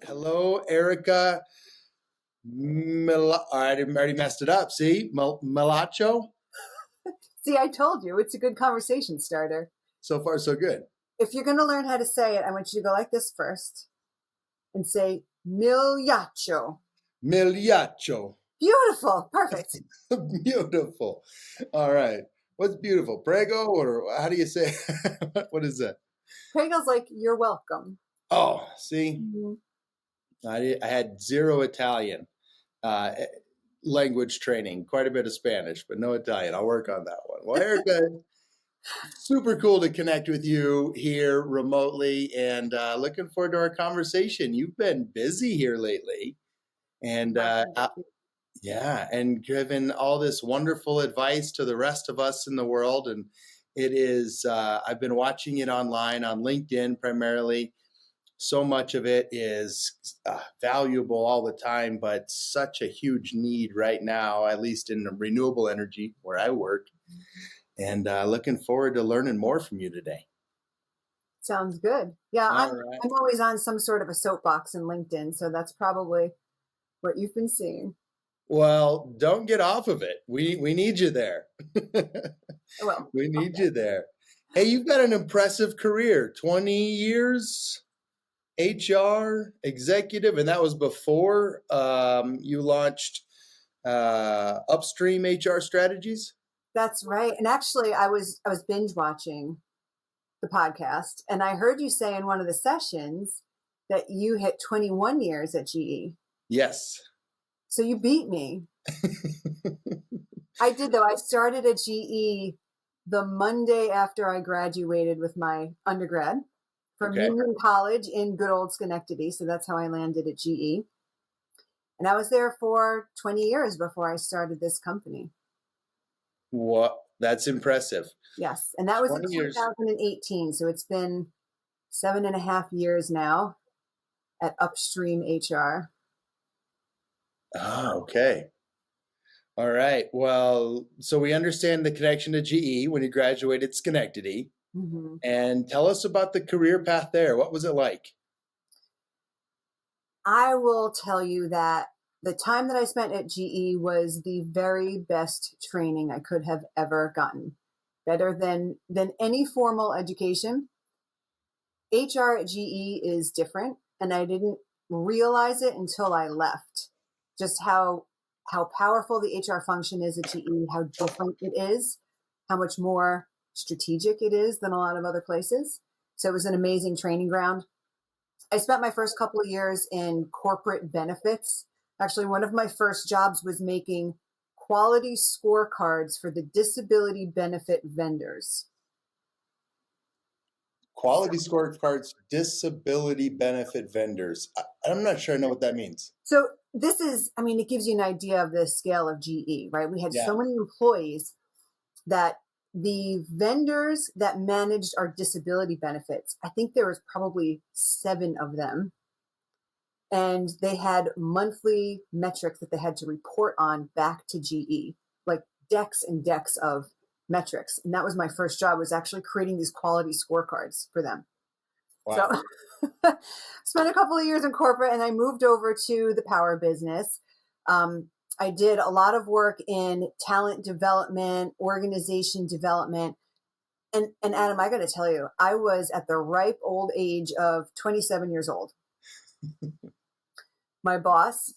Hello, Erika I already messed it up. See? Migliaccio? See, I told you, it's a good conversation starter. So far, so good. If you're going to learn how to say it, I want you to go like this first and say Migliaccio. Migliaccio. Beautiful. Perfect. Beautiful. All right. What's beautiful? Prego, or how do you say? What is that? Prego's like, you're welcome. Oh, see? I had zero Italian language training, quite a bit of Spanish, but no Italian. I'll work on that one. Well, Erika, super cool to connect with you here remotely, and looking forward to our conversation. You've been busy here lately, and and given all this wonderful advice to the rest of us in the world. And it is, I've been watching it online on LinkedIn primarily. So much of it is valuable all the time, but such a huge need right now, at least in renewable energy where I work. And looking forward to learning more from you today. Sounds good. Yeah, I'm always on some sort of a soapbox in LinkedIn, so that's probably what you've been seeing. Well, don't get off of it. We need you there. Well, we need you there. Hey, you've got an impressive career, 20 years HR executive, and that was before you launched Upstream HR Strategies? That's right. And actually, I was binge watching the podcast, and I heard you say in one of the sessions that you hit 21 years at GE. Yes. So you beat me. I did, though. I started at GE the Monday after I graduated with my undergrad from Union College in good old Schenectady. So that's how I landed at GE. And I was there for 20 years before I started this company. What? That's impressive. Yes. And that was in 2018. So it's been 7.5 years now at Upstream HR. Oh, okay. All right. Well, so we understand the connection to GE when you graduated Schenectady. Mm-hmm. And tell us about the career path there. What was it like? I will tell you that the time that I spent at GE was the very best training I could have ever gotten. Better than any formal education. HR at GE is different, and I didn't realize it until I left. Just how powerful the HR function is at GE, how different it is, how much more strategic it is than a lot of other places. So it was an amazing training ground. I spent my first couple of years in corporate benefits. Actually, one of my first jobs was making quality scorecards for the disability benefit vendors. Quality scorecards, disability benefit vendors. I'm not sure I know what that means. So this is, it gives you an idea of the scale of GE, right? We had so many employees that the vendors that managed our disability benefits, I think there was probably 7 of them. And they had monthly metrics that they had to report on back to GE, like decks and decks of metrics. And that was my first job, was actually creating these quality scorecards for them. Wow. So spent a couple of years in corporate, and I moved over to the power business. I did a lot of work in talent development, organization development. And Adam, I got to tell you, I was at the ripe old age of 27 years old. My boss,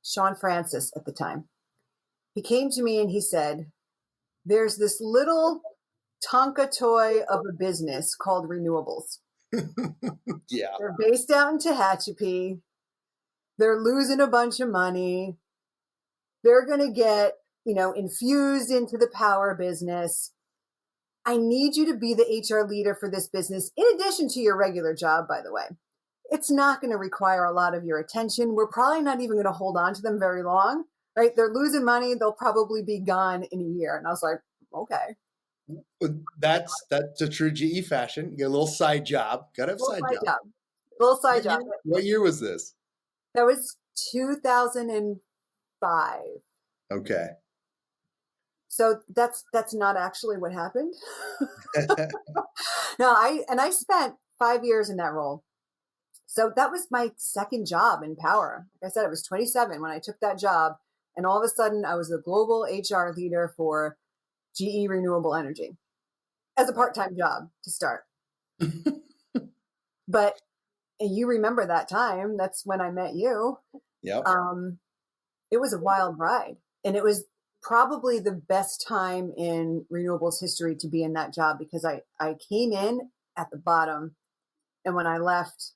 Sean Francis at the time, he came to me and he said, there's this little Tonka toy of a business called Renewables. Yeah. They're based out in Tehachapi. They're losing a bunch of money. They're going to get, infused into the power business. I need you to be the HR leader for this business, in addition to your regular job, by the way. It's not going to require a lot of your attention. We're probably not even going to hold on to them very long, right? They're losing money. They'll probably be gone in a year. And I was like, okay. That's a true GE fashion. You get a little side job. Got to have a side job. Little side job. What year was this? That was 2005. Okay. So that's not actually what happened. No, I spent 5 years in that role. So that was my second job in power. Like I said, I was 27 when I took that job, and all of a sudden I was the global HR leader for GE Renewable Energy as a part-time job to start. But you remember that time? That's when I met you. Yep. It was a wild ride, and it was probably the best time in renewables history to be in that job, because I came in at the bottom, and when I left,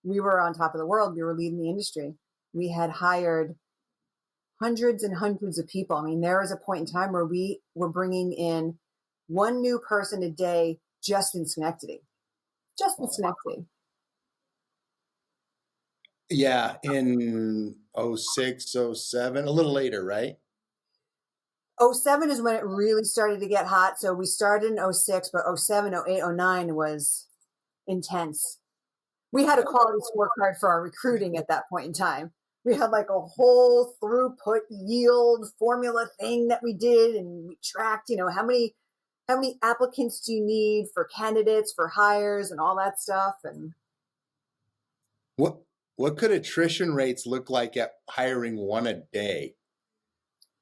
we were on top of the world. We were leading the industry. We had hired hundreds and hundreds of people. I mean, there was a point in time where we were bringing in one new person a day just in Schenectady. Just in Schenectady. Yeah, in 06, 07, a little later, right? 07 is when it really started to get hot. So we started in 06, but 07, 08, 09 was intense. We had a quality scorecard for our recruiting at that point in time. We had like a whole throughput yield formula thing that we did, and we tracked, how many applicants do you need for candidates, for hires, and all that stuff. And what could attrition rates look like at hiring one a day?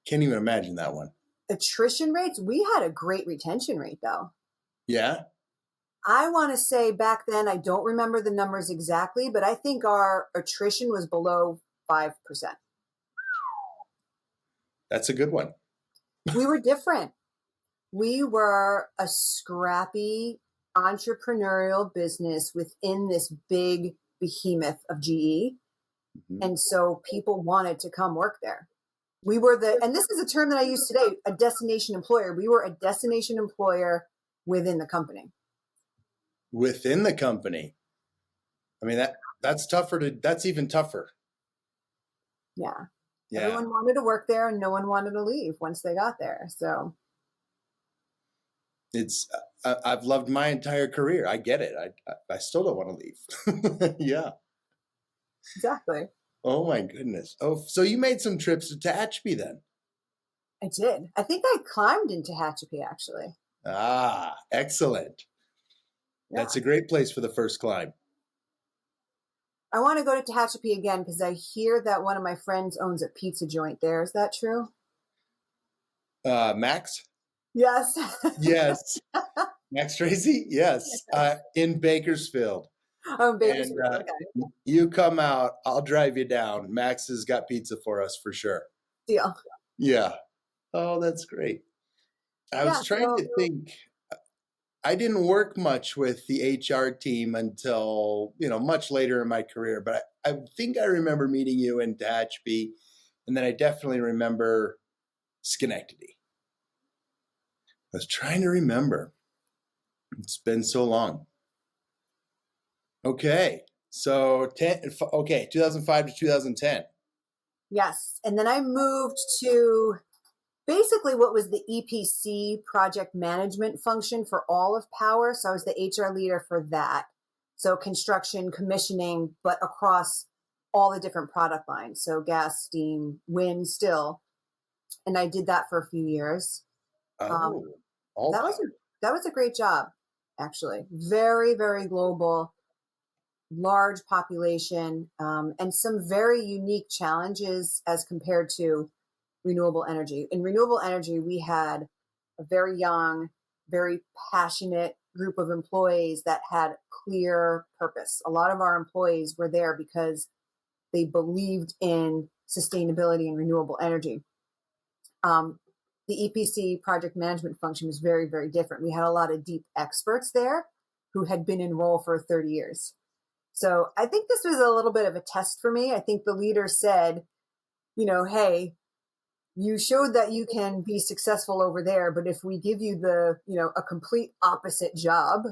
Can't even imagine that one. Attrition rates, we had a great retention rate though. Yeah. I want to say back then, I don't remember the numbers exactly, but I think our attrition was below 5%. That's a good one. We were different. We were a scrappy entrepreneurial business within this big behemoth of GE. Mm-hmm. And so people wanted to come work there. We were and this is a term that I use today, a destination employer. We were a destination employer within the company. Within the company. I mean, that's even tougher. Yeah. Everyone wanted to work there, and no one wanted to leave once they got there. So I've loved my entire career. I get it. I still don't want to leave. Yeah. Exactly. Oh my goodness. Oh, so you made some trips to Tehachapi then? I did. I think I climbed into Tehachapi actually. Ah, excellent. Yeah. That's a great place for the first climb. I want to go to Tehachapi again because I hear that one of my friends owns a pizza joint there. Is that true? Max? Yes. Yes. Max Tracy? Yes. In Bakersfield. Oh, Bakersfield. And, okay. You come out, I'll drive you down. Max has got pizza for us for sure. Deal. Yeah. Oh, that's great. I was trying to think. I didn't work much with the HR team until, much later in my career, but I think I remember meeting you in Tehachapi, and then I definitely remember Schenectady. I was trying to remember. It's been so long. Okay. So 2005 to 2010. Yes. And then I moved to basically what was the EPC project management function for all of power. So I was the HR leader for that. So construction, commissioning, but across all the different product lines. So gas, steam, wind still. And I did that for a few years. That was a great job, actually. Very, very global, large population, and some very unique challenges as compared to renewable energy. In renewable energy, we had a very young, very passionate group of employees that had clear purpose. A lot of our employees were there because they believed in sustainability and renewable energy. The EPC project management function was very, very different. We had a lot of deep experts there who had been in role for 30 years. So I think this was a little bit of a test for me. I think the leader said, hey, you showed that you can be successful over there, but if we give you a complete opposite job,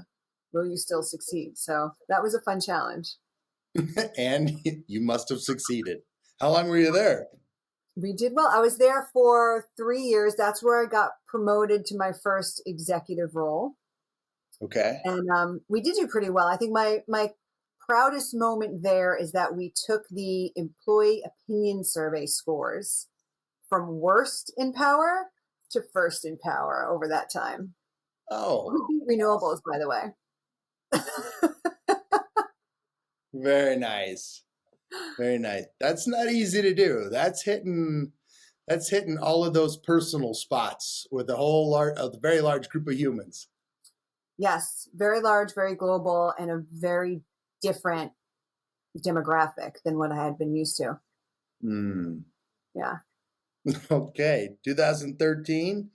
will you still succeed? So that was a fun challenge. And you must have succeeded. How long were you there? We did well. I was there for 3 years. That's where I got promoted to my first executive role. Okay. And we did do pretty well. I think my proudest moment there is that we took the employee opinion survey scores from worst in power to first in power over that time. Oh, We beat Renewables, by the way. very nice. Very nice. That's not easy to do. That's hitting all of those personal spots with a very large group of humans. Yes, very large, very global, and a very different demographic than what I had been used to. Yeah. Okay. 2013,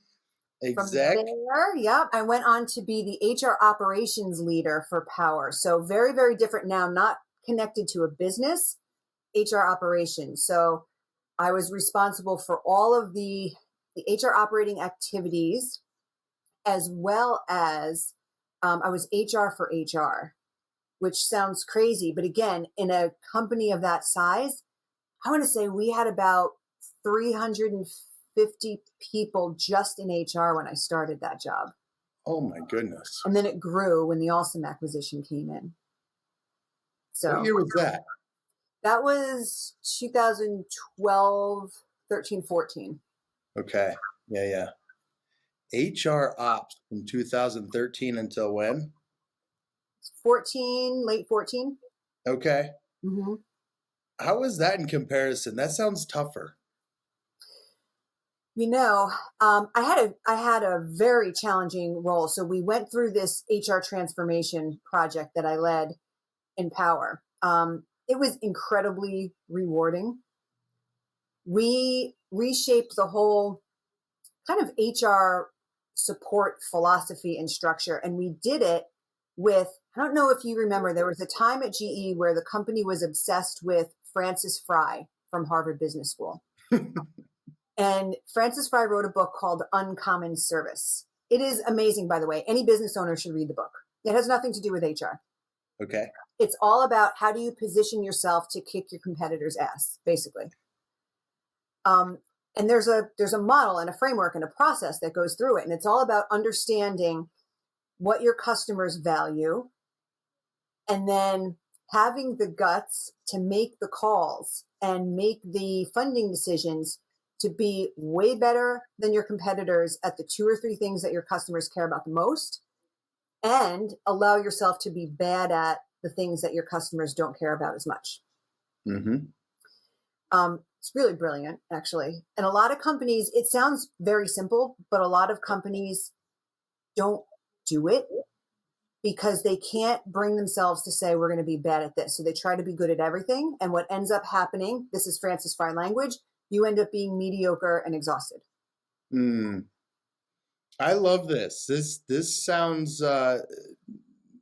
exec. From there, yep, I went on to be the HR operations leader for Power. So very, very different now, not connected to a business, HR operations. So I was responsible for all of the HR operating activities, as well as I was HR for HR, which sounds crazy. But again, in a company of that size, I want to say we had about 350 people just in HR when I started that job. Oh my goodness. And then it grew when the Awesome acquisition came in. So what year was that? That was 2012, 13, 14. Okay. Yeah. HR ops from 2013 until when? 14, late 14. Okay. Mm-hmm. How was that in comparison? That sounds tougher. I had a very challenging role. So we went through this HR transformation project that I led in Power. It was incredibly rewarding. We reshaped the whole kind of HR support philosophy and structure. And we did it with, I don't know if you remember, there was a time at GE where the company was obsessed with Francis Fry from Harvard Business School. And Francis Fry wrote a book called Uncommon Service. It is amazing, by the way. Any business owner should read the book. It has nothing to do with HR. Okay. It's all about how do you position yourself to kick your competitor's ass, basically. And there's a model and a framework and a process that goes through it. And it's all about understanding what your customers value and then having the guts to make the calls and make the funding decisions to be way better than your competitors at the 2 or 3 things that your customers care about the most, and allow yourself to be bad at the things that your customers don't care about as much. Mm-hmm. It's really brilliant, actually. And a lot of companies, it sounds very simple, but a lot of companies don't do it because they can't bring themselves to say, we're going to be bad at this. So they try to be good at everything. And what ends up happening, this is Francis Fry language, you end up being mediocre and exhausted. I love this. This sounds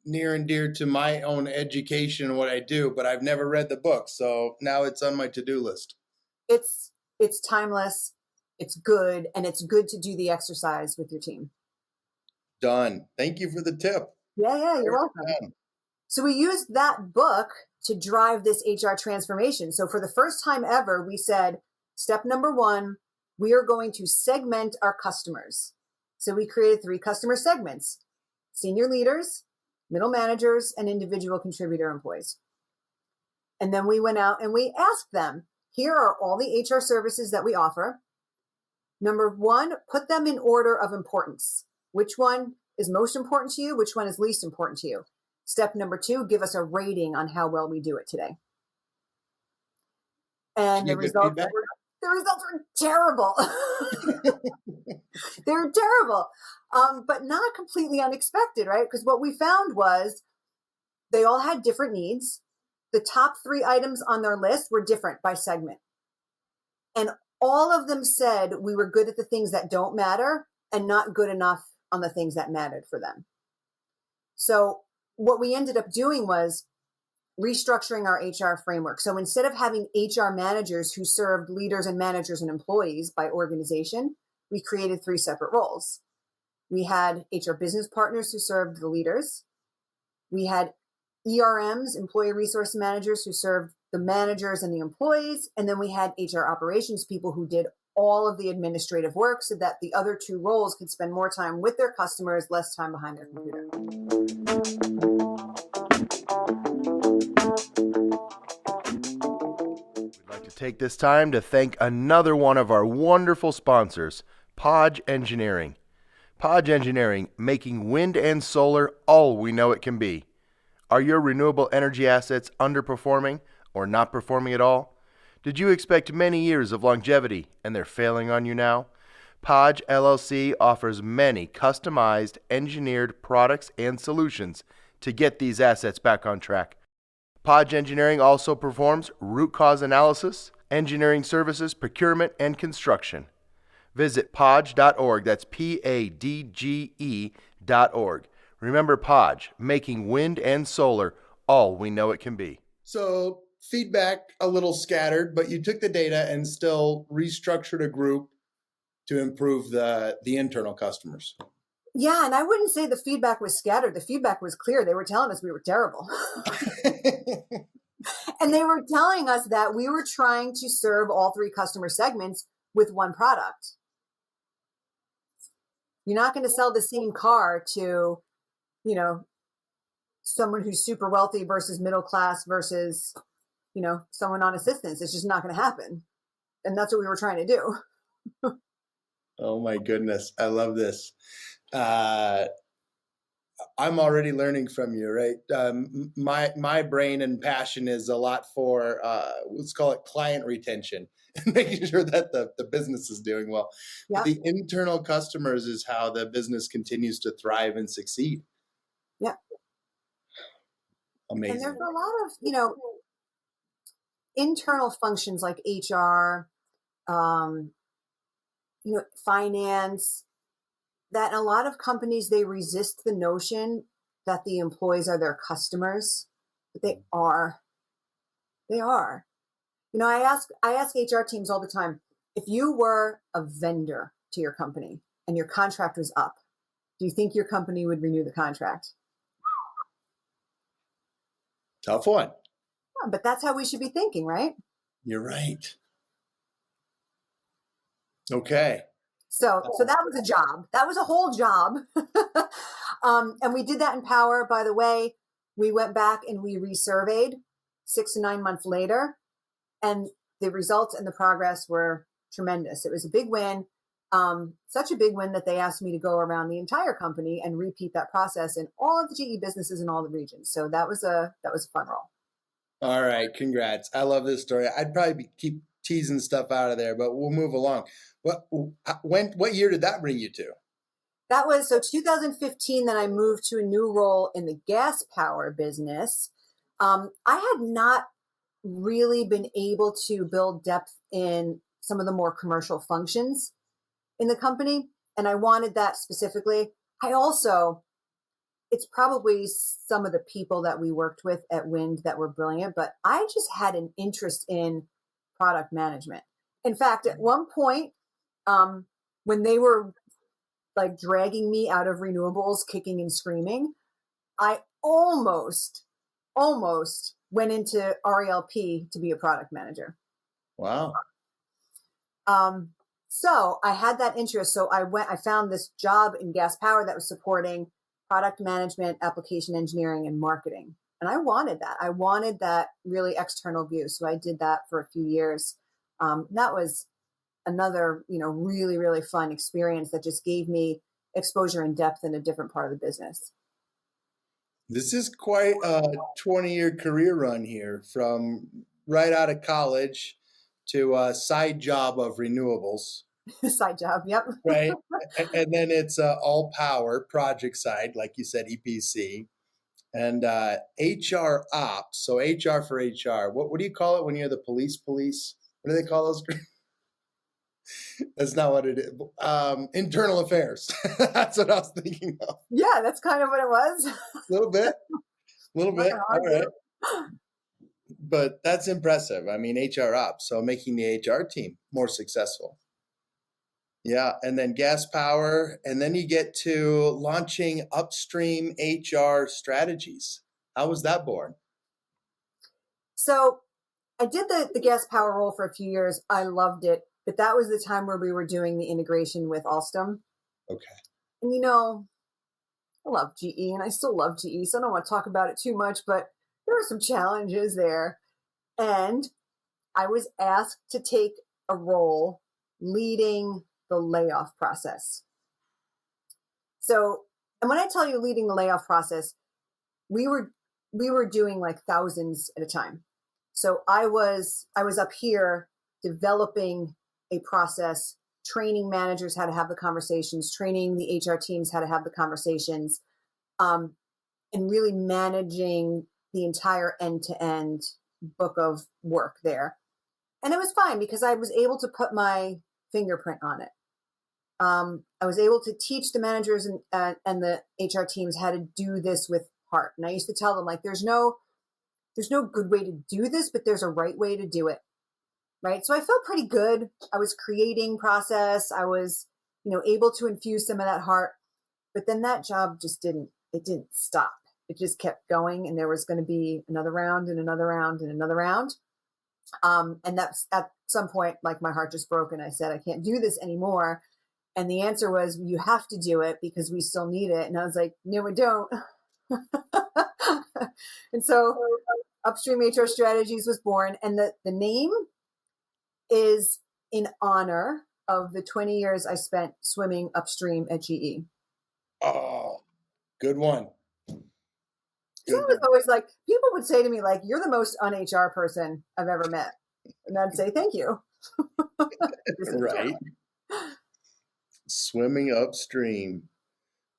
near and dear to my own education and what I do, but I've never read the book. So now it's on my to-do list. It's timeless, it's good, and it's good to do the exercise with your team. Done. Thank you for the tip. Yeah, you're welcome. Done. So we used that book to drive this HR transformation. So for the first time ever, we said, step number 1, we are going to segment our customers. So we created 3 customer segments: senior leaders, middle managers, and individual contributor employees. And then we went out and we asked them, here are all the HR services that we offer. Number 1, put them in order of importance. Which one is most important to you? Which one is least important to you? Step number 2, give us a rating on how well we do it today. And the results were terrible. They were terrible, but not completely unexpected, right? Because what we found was they all had different needs. The top 3 items on their list were different by segment. And all of them said we were good at the things that don't matter and not good enough on the things that mattered for them. So what we ended up doing was restructuring our HR framework. So instead of having HR managers who served leaders and managers and employees by organization, we created 3 separate roles. We had HR business partners who served the leaders. We had ERMs, employee resource managers, who served the managers and the employees. And then we had HR operations people who did all of the administrative work so that the other 2 roles could spend more time with their customers, less time behind their computer. We'd like to take this time to thank another one of our wonderful sponsors, Podge Engineering. Podge Engineering, making wind and solar all we know it can be. Are your renewable energy assets underperforming or not performing at all? Did you expect many years of longevity and they're failing on you now? Podge LLC offers many customized, engineered products and solutions to get these assets back on track. Podge Engineering also performs root cause analysis, engineering services, procurement, and construction. Visit podge.org. That's PADGE.org. Remember Podge, making wind and solar all we know it can be. So feedback a little scattered, but you took the data and still restructured a group to improve the internal customers. Yeah, and I wouldn't say the feedback was scattered. The feedback was clear. They were telling us we were terrible. And they were telling us that we were trying to serve all three customer segments with one product. You're not going to sell the same car to, someone who's super wealthy versus middle class versus, someone on assistance. It's just not going to happen. And that's what we were trying to do. Oh my goodness. I love this. I'm already learning from you, right? My brain and passion is a lot for, let's call it client retention, making sure that the business is doing well. Yep. But the internal customers is how the business continues to thrive and succeed. Yeah. Amazing. And there's a lot of, internal functions like HR, finance, that a lot of companies, they resist the notion that the employees are their customers, but they are. They are. I ask HR teams all the time, if you were a vendor to your company and your contract was up, do you think your company would renew the contract? Tough one. Yeah, but that's how we should be thinking, right? You're right. Okay. So that was a job. That was a whole job. And we did that in Power. By the way, we went back and we resurveyed 6 to 9 months later, and the results and the progress were tremendous. It was a big win, such a big win that they asked me to go around the entire company and repeat that process in all of the GE businesses in all the regions. So that was a fun role. All right, congrats. I love this story. I'd probably keep teasing stuff out of there, but we'll move along. What year did that bring you to? That was 2015. Then I moved to a new role in the gas power business. I had not really been able to build depth in some of the more commercial functions in the company, and I wanted that specifically. It's probably some of the people that we worked with at Wind that were brilliant, but I just had an interest in product management. In fact, at one point, when they were like dragging me out of renewables, kicking and screaming, I almost went into RELP to be a product manager. Wow. So I had that interest. So I found this job in gas power that was supporting product management, application engineering, and marketing. And I wanted that. I wanted that really external view. So I did that for a few years. That was another, really, really fun experience that just gave me exposure and depth in a different part of the business. This is quite a 20-year career run here, from right out of college to a side job of renewables. Side job, yep. Right. And then it's all power project side, like you said, EPC, and HR ops. So HR for HR. What do you call it when you're the police? What do they call those? That's not what it is. Internal affairs. That's what I was thinking of. Yeah, that's kind of what it was. A little bit. All right. But that's impressive. I mean, HR ops, so making the HR team more successful. Yeah, and then gas power, and then you get to launching Upstream HR Strategies. How was that born? So I did the gas power role for a few years. I loved it, but that was the time where we were doing the integration with Alstom. Okay. And I love GE, and I still love GE, so I don't want to talk about it too much, but there were some challenges there. And I was asked to take a role leading the layoff process. So, and when I tell you leading the layoff process, we were doing like thousands at a time. So I was up here developing a process, training managers how to have the conversations, training the HR teams how to have the conversations, and really managing the entire end-to-end book of work there. And it was fine because I was able to put my fingerprint on it. I was able to teach the managers and the HR teams how to do this with heart. And I used to tell them, like, there's no good way to do this, but there's a right way to do it. Right. So I felt pretty good. I was creating process. I was, able to infuse some of that heart, but then that job just didn't stop. It just kept going. And there was going to be another round and another round and another round. And that's at some point, like, my heart just broke and I said, I can't do this anymore. And the answer was, you have to do it because we still need it. And I was like, no, we don't. And so Upstream HR Strategies was born. And the name is in honor of the 20 years I spent swimming upstream at GE. Oh, good one. So it was always like, people would say to me, like, you're the most un-HR person I've ever met. And I'd say, thank you. Right. Swimming upstream.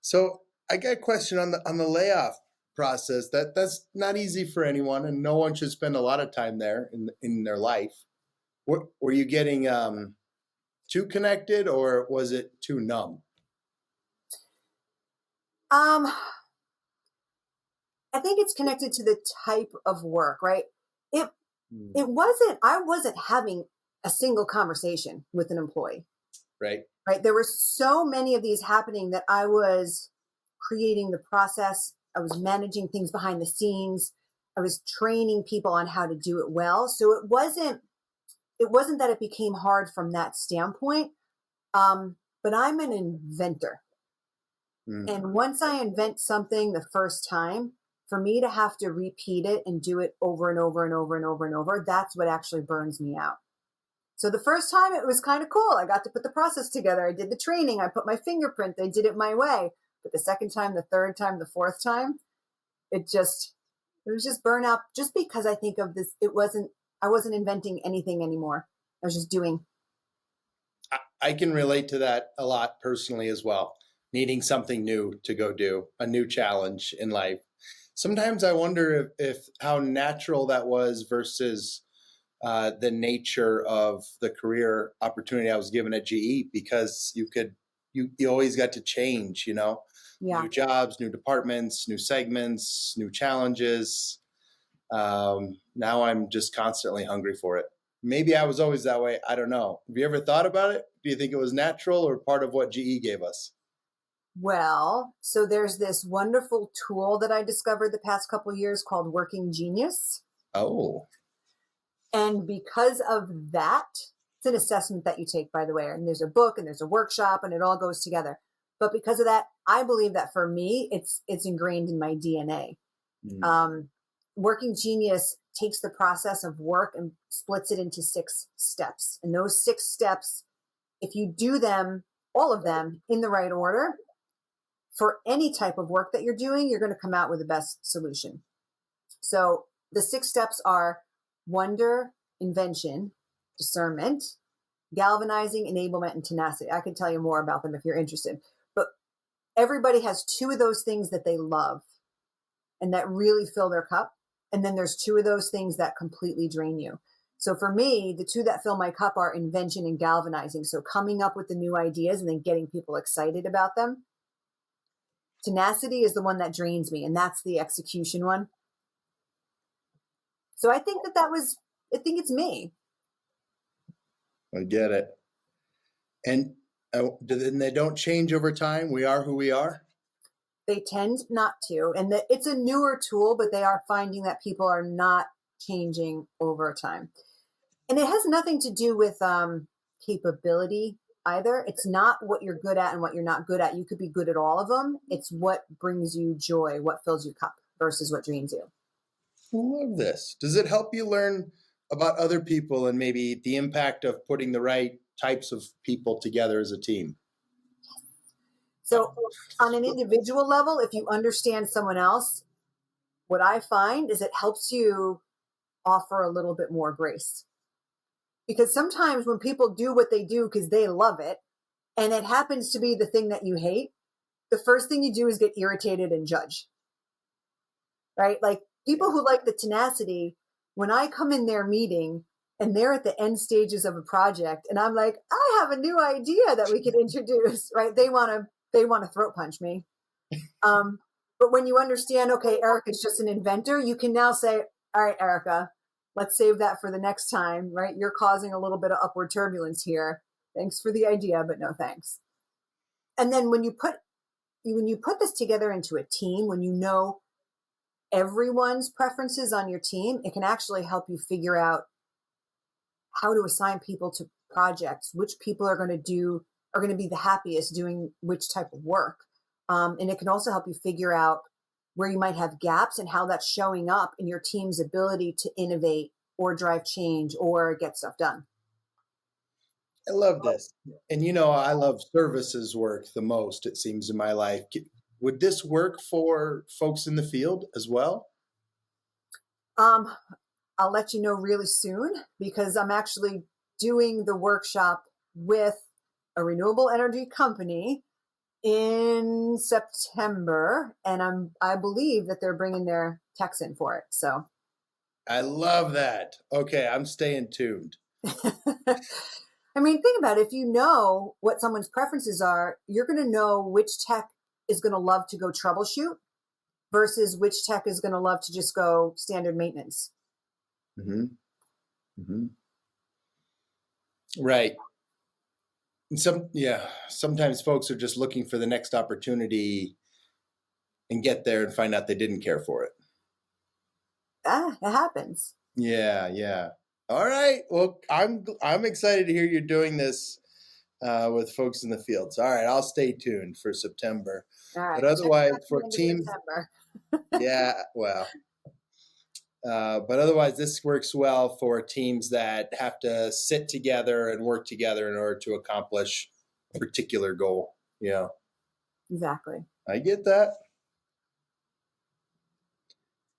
So I got a question on the layoff process. That's not easy for anyone, and no one should spend a lot of time there in their life. Were you getting too connected, or was it too numb? I think it's connected to the type of work, right? I wasn't having a single conversation with an employee. Right. There were so many of these happening that I was creating the process. I was managing things behind the scenes. I was training people on how to do it well. So it wasn't that it became hard from that standpoint. But I'm an inventor. And once I invent something the first time, for me to have to repeat it and do it over and over and over and over and over, that's what actually burns me out. So the first time it was kind of cool. I got to put the process together. I did the training. I put my fingerprint. I did it my way. But the second time, the third time, the fourth time, it was just burnout, just because I think of this. I wasn't inventing anything anymore. I was just doing. I can relate to that a lot personally as well. Needing something new to go do, a new challenge in life. Sometimes I wonder if how natural that was versus the nature of the career opportunity I was given at GE, because you always got to change, new jobs, new departments, new segments, new challenges. Now I'm just constantly hungry for it. Maybe I was always that way. I don't know. Have you ever thought about it? Do you think it was natural or part of what GE gave us? Well, so there's this wonderful tool that I discovered the past couple of years called Working Genius. Oh. And because of that, it's an assessment that you take, by the way, and there's a book and there's a workshop and it all goes together. But because of that, I believe that for me, it's ingrained in my DNA. Working Genius takes the process of work and splits it into 6 steps. And those 6 steps, if you do them, all of them in the right order, for any type of work that you're doing, you're going to come out with the best solution. So the 6 steps are wonder, invention, discernment, galvanizing, enablement, and tenacity. I can tell you more about them if you're interested. But everybody has 2 of those things that they love and that really fill their cup. And then there's 2 of those things that completely drain you. So for me, the 2 that fill my cup are invention and galvanizing. So coming up with the new ideas and then getting people excited about them. Tenacity is the one that drains me, and that's the execution one. So I think I think it's me. I get it. And then they don't change over time. We are who we are. They tend not to. And it's a newer tool, but they are finding that people are not changing over time. And it has nothing to do with capability either. It's not what you're good at and what you're not good at. You could be good at all of them. It's what brings you joy, what fills your cup versus what drains you. I love this. Does it help you learn about other people and maybe the impact of putting the right types of people together as a team. So on an individual level, if you understand someone else, what I find is it helps you offer a little bit more grace. Because sometimes when people do what they do because they love it, and it happens to be the thing that you hate, the first thing you do is get irritated and judge, right? Like people who like the tenacity, when I come in their meeting and they're at the end stages of a project and I'm like, I have a new idea that we could introduce, right? They want to throat punch me. But when you understand, okay, Erika's just an inventor, you can now say, all right, Erika, let's save that for the next time, right? You're causing a little bit of upward turbulence here. Thanks for the idea, but no thanks. And then when you put this together into a team, when you know everyone's preferences on your team, it can actually help you figure out how to assign people to projects, which people are going to be the happiest doing which type of work. And it can also help you figure out where you might have gaps and how that's showing up in your team's ability to innovate or drive change or get stuff done. I love this. And I love services work the most, it seems, in my life. Would this work for folks in the field as well? I'll let you know really soon because I'm actually doing the workshop with a renewable energy company in September, and I believe that they're bringing their techs in for it. So I love that. Okay, I'm staying tuned. I mean, think about it. If you know what someone's preferences are, you're going to know which tech is going to love to go troubleshoot versus which tech is going to love to just go standard maintenance. Mm-hmm. Mm-hmm. Right. And sometimes folks are just looking for the next opportunity and get there and find out they didn't care for it. It happens. Yeah. All right. Well, I'm excited to hear you're doing this with folks in the fields. All right, I'll stay tuned for September. All right. But otherwise, for teams, yeah, well. But otherwise, this works well for teams that have to sit together and work together in order to accomplish a particular goal. Yeah. Exactly. I get that.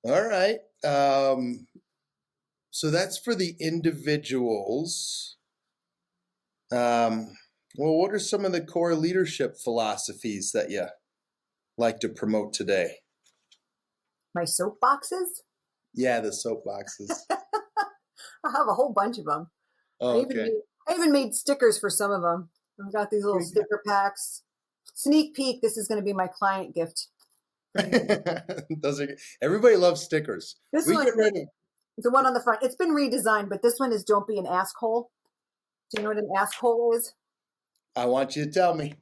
All right. So that's for the individuals. Well, what are some of the core leadership philosophies that you like to promote today? My soapboxes? Yeah, the soapboxes. I have a whole bunch of them. Oh, okay. I even made stickers for some of them. I've got these little sticker packs. Sneak peek, this is going to be my client gift. Everybody loves stickers. Get ready. The one on the front, it's been redesigned, but this one is don't be an asshole. Do you know what an asshole is? I want you to tell me.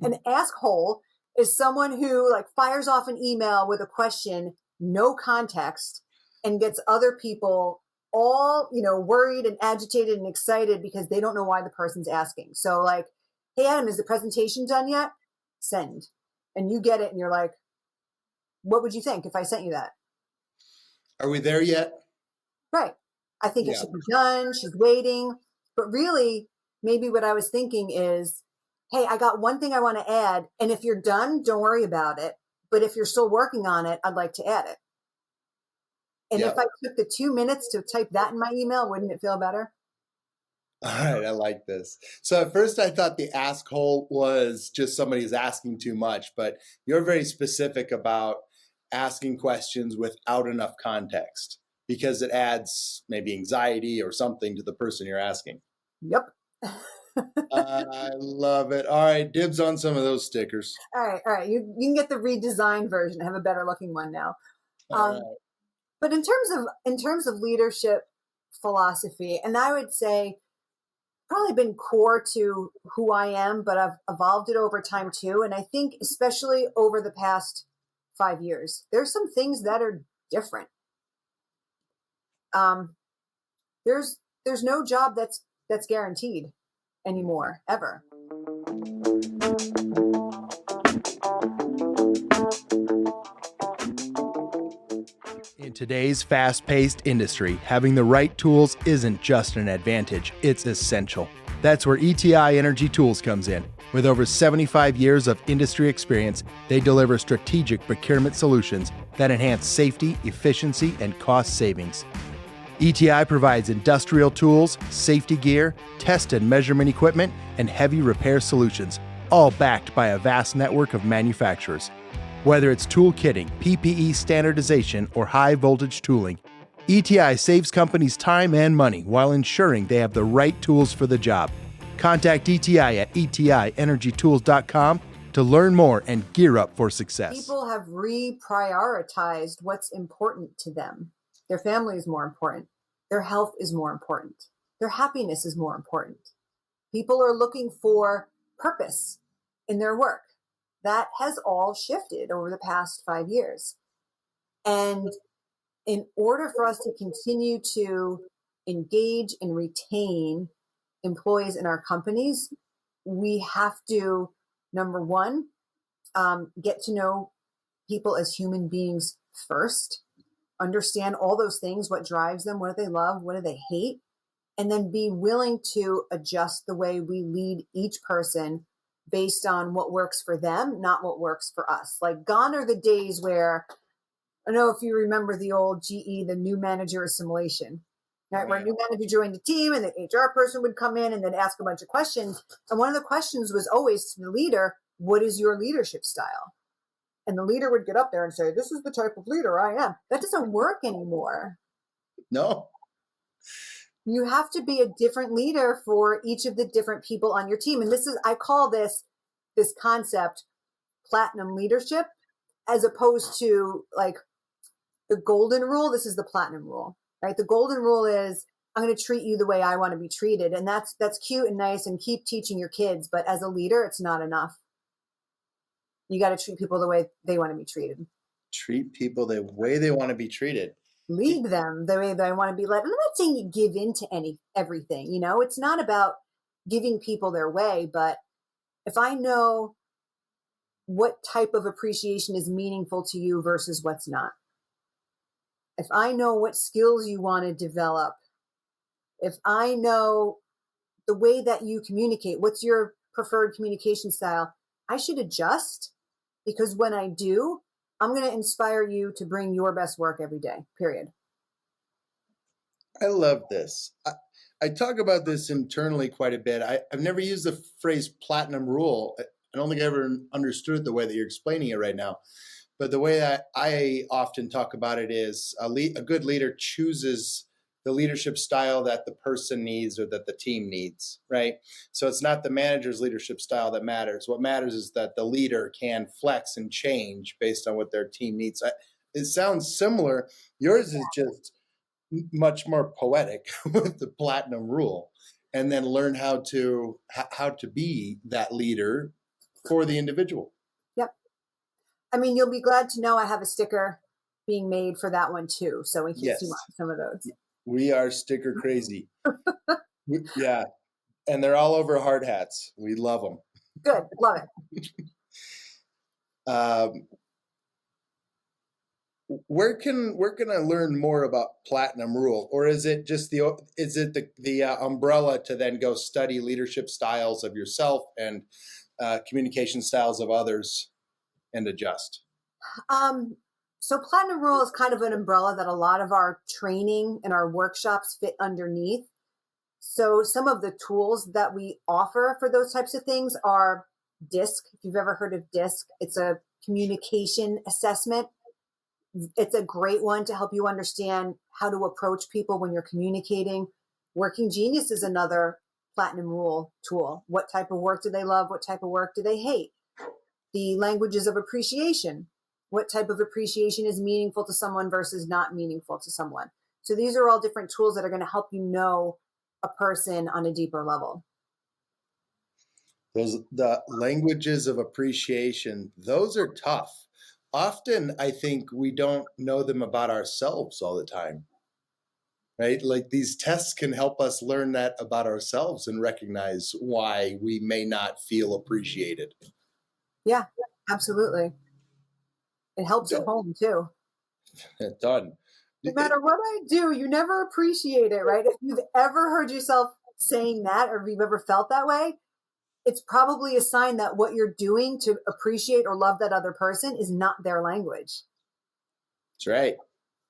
An asshole is someone who fires off an email with a question, no context, and gets other people all, worried and agitated and excited because they don't know why the person's asking. So hey, Adam, is the presentation done yet? Send. And you get it and you're like, what would you think if I sent you that? Are we there yet? Right. I think it should be done. She's waiting. But really, maybe what I was thinking is, hey, I got one thing I want to add. And if you're done, don't worry about it. But if you're still working on it, I'd like to add it. And if I took the 2 minutes to type that in my email, wouldn't it feel better? All right, I like this. So at first I thought the asshole was just somebody who's asking too much, but you're very specific about asking questions without enough context because it adds maybe anxiety or something to the person you're asking. Yep. I love it. All right, dibs on some of those stickers. All right. You can get the redesigned version. I have a better looking one now. Right. But in terms of leadership philosophy, and I would say probably been core to who I am, but I've evolved it over time too. And I think especially over the past 5 years, there's some things that are different. There's no job that's guaranteed anymore, ever. In today's fast-paced industry, having the right tools isn't just an advantage, it's essential. That's where ETI Energy Tools comes in. With over 75 years of industry experience, they deliver strategic procurement solutions that enhance safety, efficiency, and cost savings. ETI provides industrial tools, safety gear, test and measurement equipment, and heavy repair solutions, all backed by a vast network of manufacturers. Whether it's tool kitting, PPE standardization, or high voltage tooling, ETI saves companies time and money while ensuring they have the right tools for the job. Contact ETI at etienergytools.com to learn more and gear up for success. People have reprioritized what's important to them. Their family is more important. Their health is more important. Their happiness is more important. People are looking for purpose in their work. That has all shifted over the past 5 years. And in order for us to continue to engage and retain employees in our companies, we have to, number one, get to know people as human beings first, understand all those things, what drives them, what do they love, what do they hate, and then be willing to adjust the way we lead each person based on what works for them, not what works for us. Like, gone are the days where, I don't know if you remember the old GE, the new manager assimilation, right? Where a new manager joined the team and the HR person would come in and then ask a bunch of questions. And one of the questions was always to the leader, what is your leadership style? And the leader would get up there and say, this is the type of leader I am. That doesn't work anymore. No. You have to be a different leader for each of the different people on your team. And this is, I call this concept platinum leadership, as opposed to like the golden rule. This is the platinum rule, right? The golden rule is, I'm going to treat you the way I want to be treated. And that's cute and nice, and keep teaching your kids. But as a leader, it's not enough. You got to treat people the way they want to be treated. Treat people the way they want to be treated. Lead them the way they want to be led. I'm not saying you give in to everything, you know, it's not about giving people their way, but if I know what type of appreciation is meaningful to you versus what's not, if I know what skills you want to develop, if I know the way that you communicate, what's your preferred communication style, I should adjust, because when I do, I'm going to inspire you to bring your best work every day, period. I love this. I talk about this internally quite a bit. I've never used the phrase platinum rule. I don't think I ever understood the way that you're explaining it right now. But the way that I often talk about it is a good leader chooses the leadership style that the person needs or that the team needs, right? So it's not the manager's leadership style that matters. What matters is that the leader can flex and change based on what their team needs. It sounds similar. Yours is just much more poetic with the platinum rule, and then learn how to be that leader for the individual. Yep. I mean, you'll be glad to know I have a sticker being made for that one too. So in case you want some of those. We are sticker crazy. Yeah. And they're all over hard hats. We love them. Good. Love it. Where can I learn more about platinum rule, or is it just the umbrella to then go study leadership styles of yourself and communication styles of others and adjust? So platinum rule is kind of an umbrella that a lot of our training and our workshops fit underneath. So some of the tools that we offer for those types of things are DISC. If you've ever heard of DISC, it's a communication assessment. It's a great one to help you understand how to approach people when you're communicating. Working Genius is another platinum rule tool. What type of work do they love? What type of work do they hate? The languages of appreciation. What type of appreciation is meaningful to someone versus not meaningful to someone? So these are all different tools that are going to help you know a person on a deeper level. The languages of appreciation, those are tough. Often, I think we don't know them about ourselves all the time, right? Like, these tests can help us learn that about ourselves and recognize why we may not feel appreciated. Yeah, absolutely. It helps at home too. Done. No matter what I do, you never appreciate it, right? If you've ever heard yourself saying that, or if you've ever felt that way, it's probably a sign that what you're doing to appreciate or love that other person is not their language. That's right.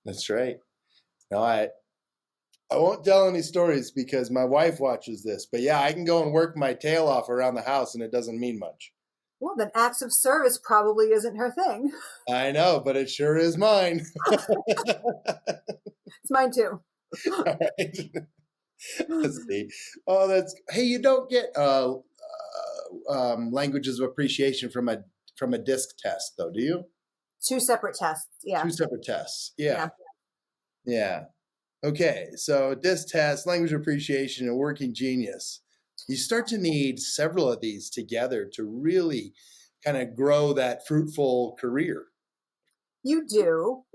That's right. No, I won't tell any stories because my wife watches this. But yeah, I can go and work my tail off around the house and it doesn't mean much. Well, then acts of service probably isn't her thing. I know, but it sure is mine. It's mine too. All right. Let's see. Oh, hey, you don't get languages of appreciation from a disc test, though, do you? 2 separate tests. Yeah. 2 separate tests. Yeah. Okay, so disc test, language appreciation, and working genius. You start to need several of these together to really kind of grow that fruitful career. You do.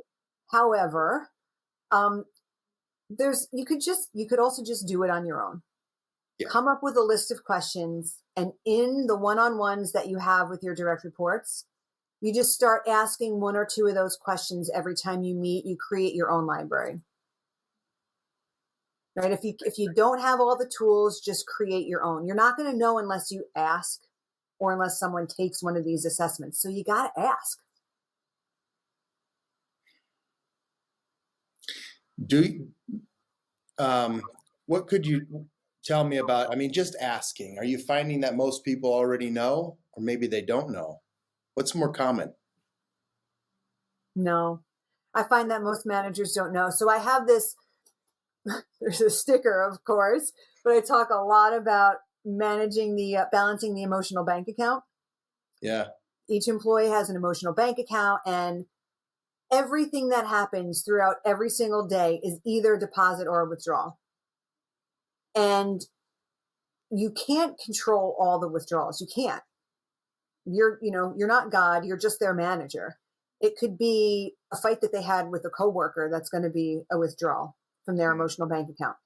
However, you could also just do it on your own. Yeah. Come up with a list of questions, and in the one-on-ones that you have with your direct reports, you just start asking 1 or 2 of those questions every time you meet. You create your own library. Right? If you don't have all the tools, just create your own. You're not going to know unless you ask or unless someone takes one of these assessments. So you got to ask. What could you tell me about, just asking, are you finding that most people already know, or maybe they don't know? What's more common? No, I find that most managers don't know. So I have this, there's a sticker, of course, but I talk a lot about balancing the emotional bank account. Yeah. Each employee has an emotional bank account, and everything that happens throughout every single day is either a deposit or a withdrawal. And you can't control all the withdrawals. You can't. You're not God. You're just their manager. It could be a fight that they had with a coworker that's going to be a withdrawal from their emotional bank account.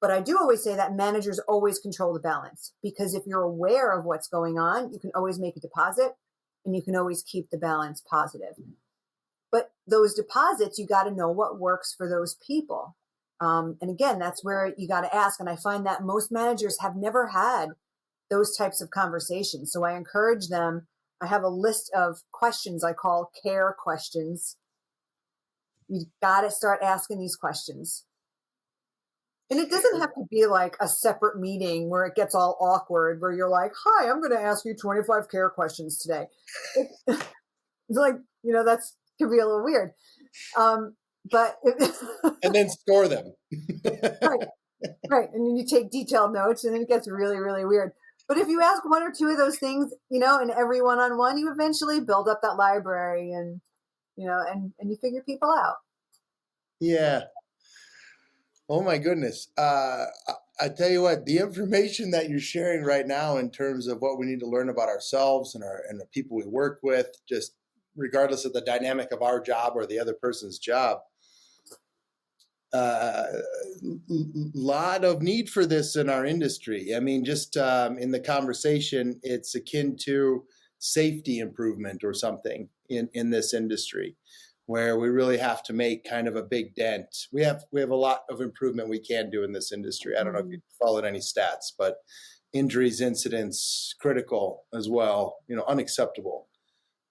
But I do always say that managers always control the balance, because if you're aware of what's going on, you can always make a deposit and you can always keep the balance positive. But those deposits, you got to know what works for those people. And again, that's where you got to ask. And I find that most managers have never had those types of conversations. So I encourage them. I have a list of questions I call care questions. You got to start asking these questions. And it doesn't have to be like a separate meeting where it gets all awkward, where you're like, hi, I'm going to ask you 25 care questions today. It's like, that's could be a little weird. But and then score them. Right. And then you take detailed notes, and then it gets really, really weird. But if you ask 1 or 2 of those things, in every one-on-one, you eventually build up that library, and and you figure people out. Yeah. Oh my goodness. I tell you what, the information that you're sharing right now in terms of what we need to learn about ourselves and the people we work with, just regardless of the dynamic of our job or the other person's job, lot of need for this in our industry. Just in the conversation, it's akin to safety improvement or something in this industry, where we really have to make kind of a big dent. We have a lot of improvement we can do in this industry. I don't know if you followed any stats, but injuries, incidents, critical as well, unacceptable.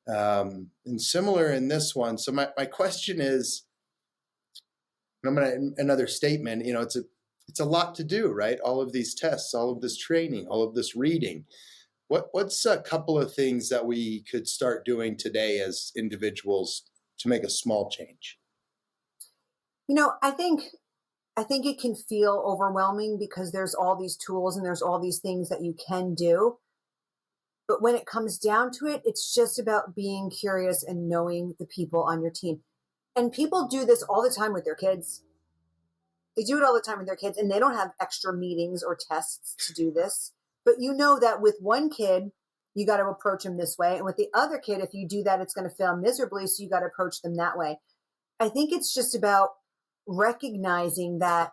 And similar in this one. So my question is, another statement, it's a lot to do, right? All of these tests, all of this training, all of this reading. What's a couple of things that we could start doing today as individuals to make a small change? I think it can feel overwhelming because there's all these tools and there's all these things that you can do. But when it comes down to it, it's just about being curious and knowing the people on your team. And people do this all the time with their kids. They do it all the time with their kids, and they don't have extra meetings or tests to do this. But that with one kid, you got to approach them this way. And with the other kid, if you do that, it's going to fail miserably. So you got to approach them that way. I think it's just about recognizing that,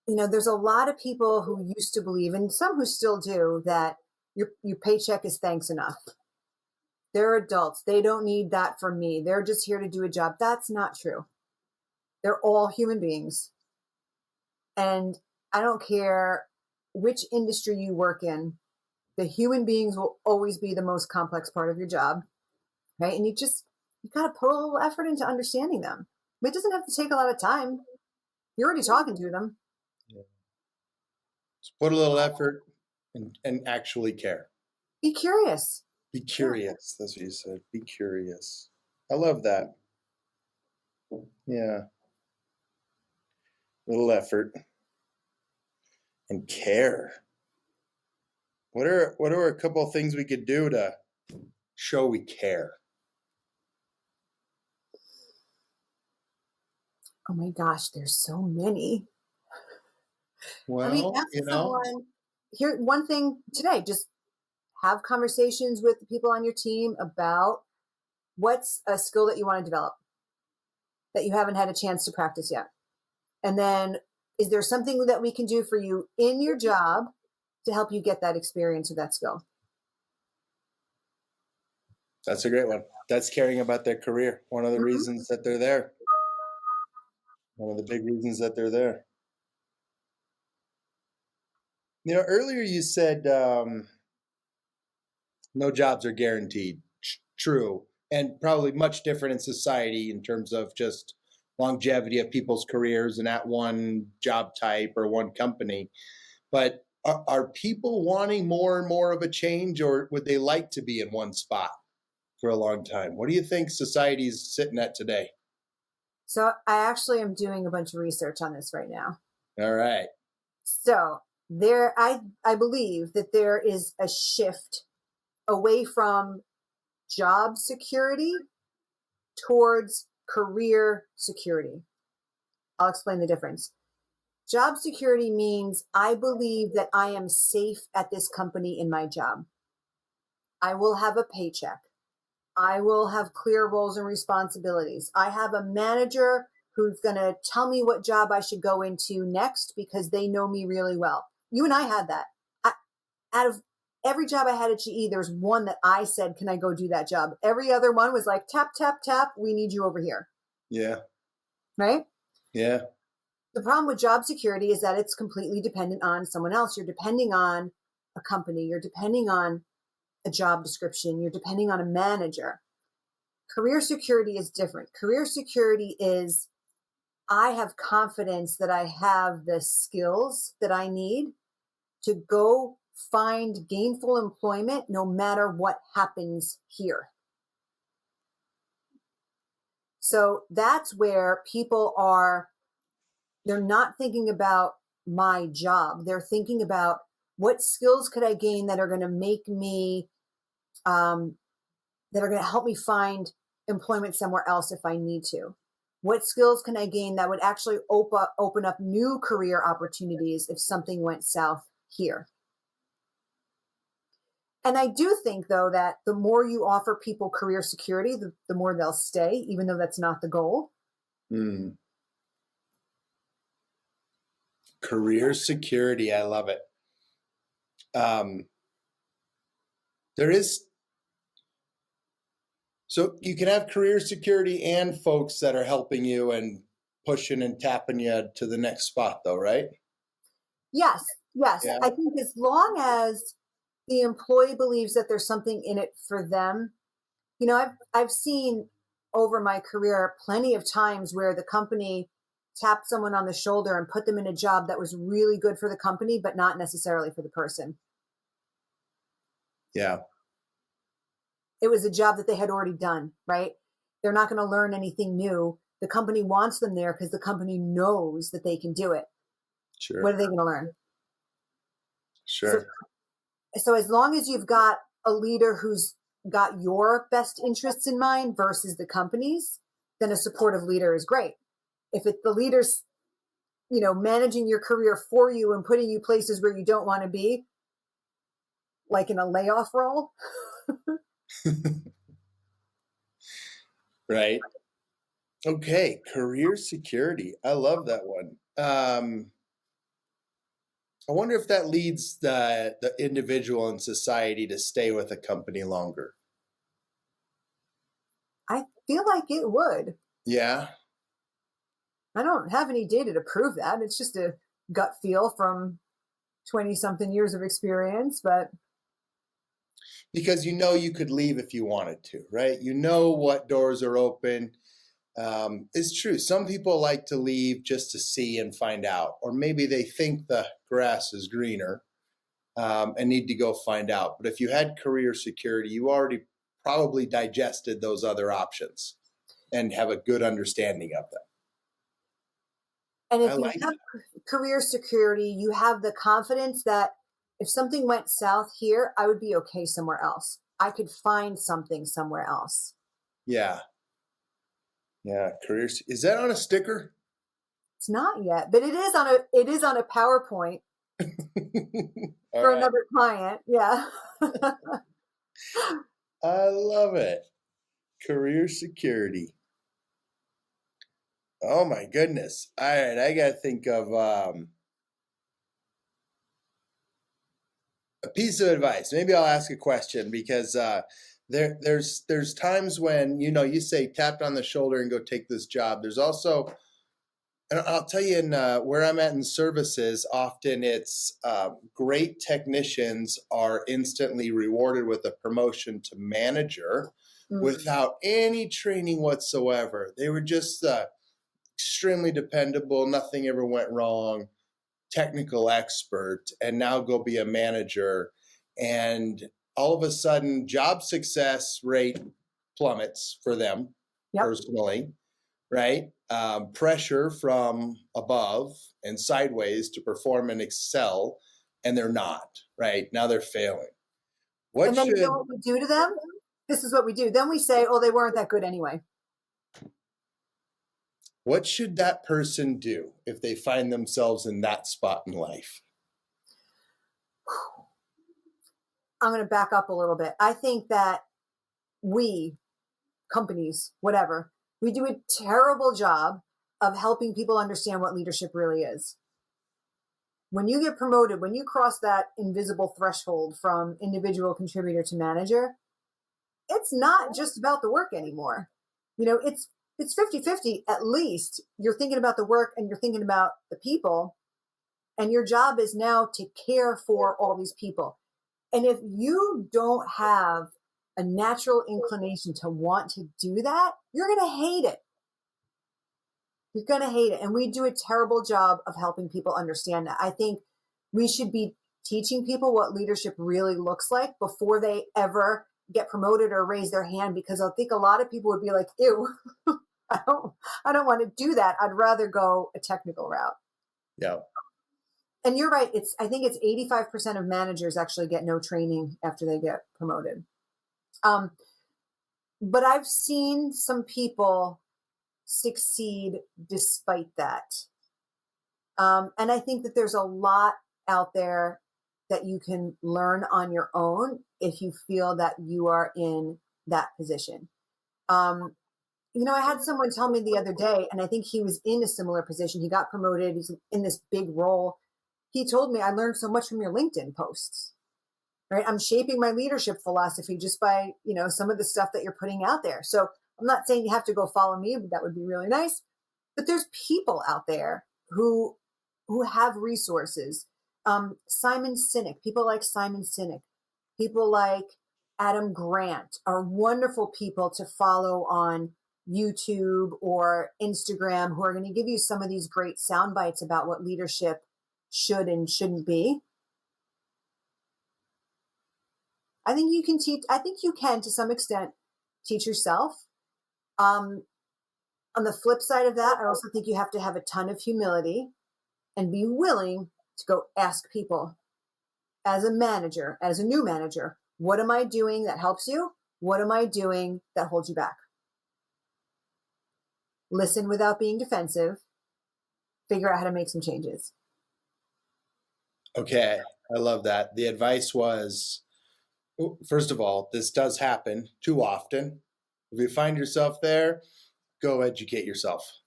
there's a lot of people who used to believe, and some who still do, that your paycheck is thanks enough. They're adults. They don't need that from me. They're just here to do a job. That's not true. They're all human beings. And I don't care which industry you work in, the human beings will always be the most complex part of your job, right? And you got to put a little effort into understanding them. It doesn't have to take a lot of time. You're already talking to them. Just put a little effort and actually care. Be curious. Be curious. That's what you said. Be curious. I love that. Yeah. Little effort and care. What are a couple of things we could do to show we care? Oh my gosh, there's so many. Well, I mean, ask someone here. One thing today, just have conversations with the people on your team about what's a skill that you want to develop that you haven't had a chance to practice yet. And then is there something that we can do for you in your job to help you get that experience or that skill? That's a great one. That's caring about their career. One of the reasons that they're there. One of the big reasons that they're there. Earlier you said no jobs are guaranteed. True. And probably much different in society in terms of just longevity of people's careers and at one job type or one company. But are people wanting more and more of a change, or would they like to be in one spot for a long time? What do you think society's sitting at today? So I actually am doing a bunch of research on this right now. All right. So I believe that there is a shift away from job security towards career security. I'll explain the difference. Job security means I believe that I am safe at this company in my job. I will have a paycheck. I will have clear roles and responsibilities. I have a manager who's going to tell me what job I should go into next because they know me really well. You and I had that. Out of every job I had at GE, there's one that I said, can I go do that job? Every other one was like, tap, tap, tap. We need you over here. Yeah. Right? Yeah. The problem with job security is that it's completely dependent on someone else. You're depending on a company. You're depending on a job description. You're depending on a manager. Career security is different. Career security is I have confidence that I have the skills that I need to go find gainful employment no matter what happens here. So that's where people they're not thinking about my job. They're thinking about what skills could I gain that are going to make me, that are going to help me find employment somewhere else if I need to. What skills can I gain that would actually open up new career opportunities if something went south here? And I do think, though, that the more you offer people career security, the more they'll stay, even though that's not the goal. Career security. I love it. So you can have career security and folks that are helping you and pushing and tapping you to the next spot, though, right? Yes. Yeah. I think as long as the employee believes that there's something in it for them. I've seen over my career plenty of times where the company tapped someone on the shoulder and put them in a job that was really good for the company, but not necessarily for the person. Yeah. It was a job that they had already done, right? They're not going to learn anything new. The company wants them there because the company knows that they can do it. Sure. What are they going to learn? Sure. So as long as you've got a leader who's got your best interests in mind versus the company's, then a supportive leader is great. If the leader's, managing your career for you and putting you places where you don't want to be, like in a layoff role. Right. Okay. Career security. I love that one. I wonder if that leads the individual in society to stay with a company longer. I feel like it would. Yeah. I don't have any data to prove that. It's just a gut feel from 20 something years of experience, but Because you could leave if you wanted to, right? You know what doors are open. It's true. Some people like to leave just to see and find out, or maybe they think the grass is greener and need to go find out. But if you had career security, you already probably digested those other options and have a good understanding of them. and I if you like have that. career security, you have the confidence that if something went south here, I would be okay somewhere else. I could find something somewhere else. Yeah. Yeah. Careers. Is that on a sticker? It's not yet, but it is on a PowerPoint All for right. another client. Yeah. I love it. Career security. Oh my goodness. All right. I got to think of a piece of advice. Maybe I'll ask a question because there's times when you say tapped on the shoulder and go take this job. There's also, and I'll tell you, in where I'm at in services, often it's great technicians are instantly rewarded with a promotion to manager without any training whatsoever. They were just extremely dependable. Nothing ever went wrong. Technical expert, and now go be a manager, and all of a sudden job success rate plummets for them. Yep. Personally, right? Pressure from above and sideways to perform and excel, and they're not, right? Now they're failing. And then you know what we do to them? This is what we do. Then we say, oh, they weren't that good anyway. What should that person do if they find themselves in that spot in life? I'm going to back up a little bit. I think that we, companies, whatever, we do a terrible job of helping people understand what leadership really is. When you get promoted, when you cross that invisible threshold from individual contributor to manager, it's not just about the work anymore. It's 50-50 at least. You're thinking about the work and you're thinking about the people. And your job is now to care for all these people. And if you don't have a natural inclination to want to do that, you're going to hate it. You're going to hate it. And we do a terrible job of helping people understand that. I think we should be teaching people what leadership really looks like before they ever get promoted or raise their hand, because I think a lot of people would be like, ew, I don't want to do that. I'd rather go a technical route. Yeah. And you're right. I think it's 85% of managers actually get no training after they get promoted. But I've seen some people succeed despite that. And I think that there's a lot out there that you can learn on your own if you feel that you are in that position. I had someone tell me the other day, and I think he was in a similar position. He got promoted. He's in this big role. He told me, I learned so much from your LinkedIn posts, right? I'm shaping my leadership philosophy just by, some of the stuff that you're putting out there. So I'm not saying you have to go follow me, but that would be really nice. But there's people out there who have resources. Simon Sinek, people like Simon Sinek, people like Adam Grant are wonderful people to follow on YouTube or Instagram who are going to give you some of these great sound bites about what leadership should and shouldn't be. I think you can to some extent teach yourself. On the flip side of that, I also think you have to have a ton of humility and be willing to go ask people as a manager, as a new manager, what am I doing that helps you? What am I doing that holds you back? Listen without being defensive. Figure out how to make some changes. Okay, I love that. The advice was, first of all, this does happen too often. If you find yourself there, go educate yourself.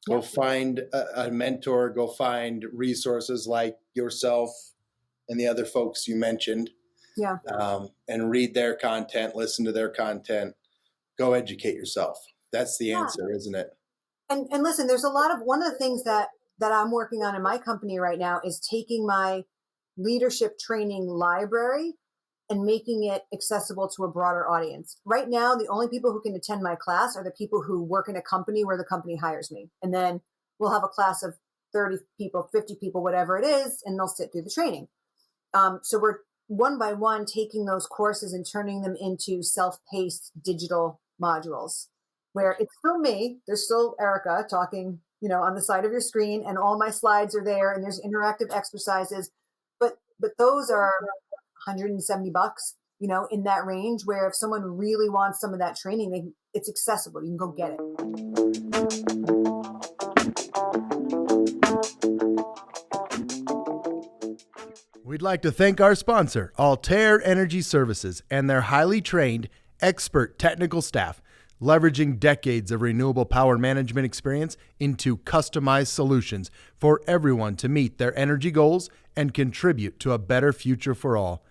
Go find a mentor, go find resources like yourself and the other folks you mentioned. Yeah. And read their content, listen to their content, go educate yourself. That's the answer, isn't it? And listen, there's one of the things that I'm working on in my company right now is taking my leadership training library and making it accessible to a broader audience. Right now, the only people who can attend my class are the people who work in a company where the company hires me. And then we'll have a class of 30 people, 50 people, whatever it is, and they'll sit through the training. So we're one by one taking those courses and turning them into self-paced digital modules where it's still me. There's still Erika talking, on the side of your screen, and all my slides are there, and there's interactive exercises. But those are $170, in that range, where if someone really wants some of that training, it's accessible. You can go get it. We'd like to thank our sponsor, Altair Energy Services, and their highly trained, expert technical staff, leveraging decades of renewable power management experience into customized solutions for everyone to meet their energy goals and contribute to a better future for all.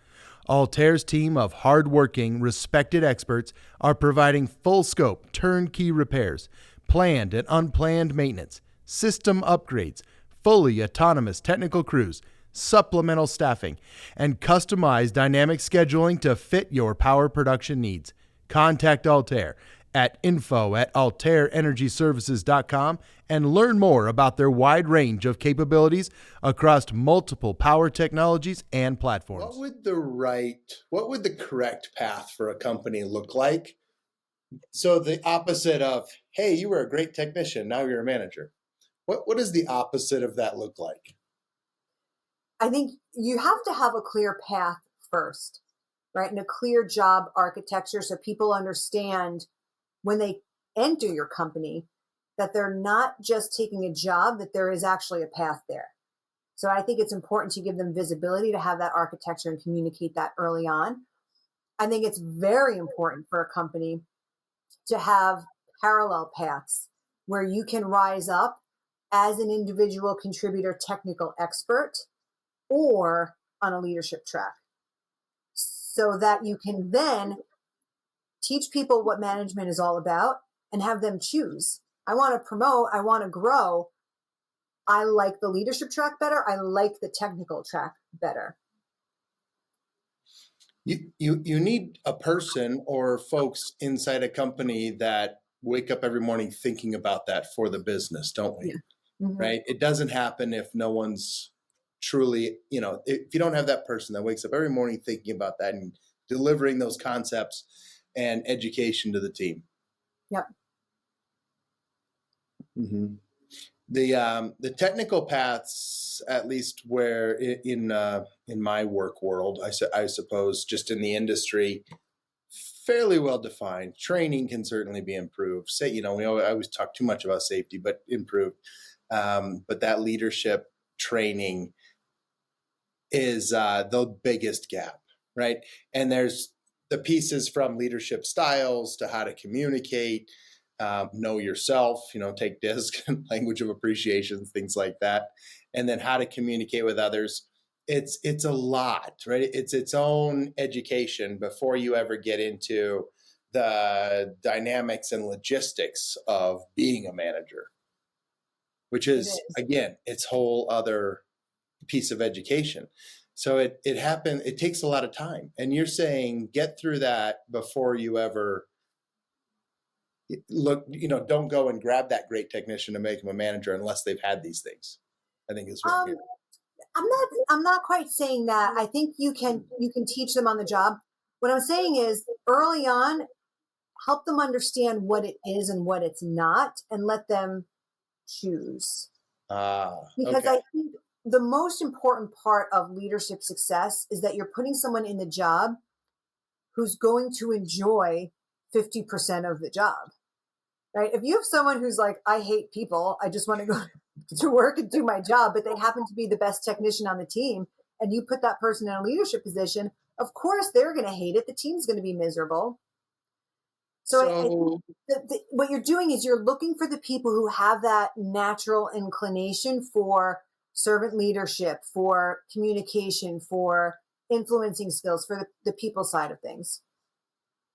Altair's team of hardworking, respected experts are providing full-scope, turnkey repairs, planned and unplanned maintenance, system upgrades, fully autonomous technical crews, supplemental staffing, and customized dynamic scheduling to fit your power production needs. Contact Altair at info@altairenergyservices.com and learn more about their wide range of capabilities across multiple power technologies and platforms. What would the correct path for a company look like? So the opposite of, hey, you were a great technician, now you're a manager. What does the opposite of that look like? I think you have to have a clear path first, right? And a clear job architecture so people understand when they enter your company that they're not just taking a job, that there is actually a path there. So I think it's important to give them visibility, to have that architecture and communicate that early on. I think it's very important for a company to have parallel paths where you can rise up as an individual contributor, technical expert, or on a leadership track, so that you can then teach people what management is all about and have them choose. I want to promote, I want to grow. I like the leadership track better. I like the technical track better. You need a person or folks inside a company that wake up every morning thinking about that for the business, don't we? Yeah. Mm-hmm. Right? It doesn't happen if no one's truly, if you don't have that person that wakes up every morning thinking about that and delivering those concepts and education to the team. Yep. Mm-hmm. The technical paths, at least where in my work world, I suppose, just in the industry, fairly well defined. Training can certainly be improved. I always talk too much about safety, but improved. But that leadership training is the biggest gap, right? And there's the pieces from leadership styles to how to communicate, know yourself, take DISC, language of appreciation, things like that. And then how to communicate with others. It's a lot, right? It's its own education before you ever get into the dynamics and logistics of being a manager, which is, again, its whole other piece of education. So it takes a lot of time. And you're saying get through that before you ever look, don't go and grab that great technician to make them a manager unless they've had these things, I think is what I'm hearing. I'm not quite saying that. I think you can teach them on the job. What I'm saying is early on, help them understand what it is and what it's not, and let them choose. Because Okay. I think the most important part of leadership success is that you're putting someone in the job who's going to enjoy 50% of the job, right? If you have someone who's like, I hate people, I just want to go to work and do my job, but they happen to be the best technician on the team, and you put that person in a leadership position, of course they're going to hate it. The team's going to be miserable. So I think what you're doing is you're looking for the people who have that natural inclination for servant leadership, for communication, for influencing skills, for the people side of things.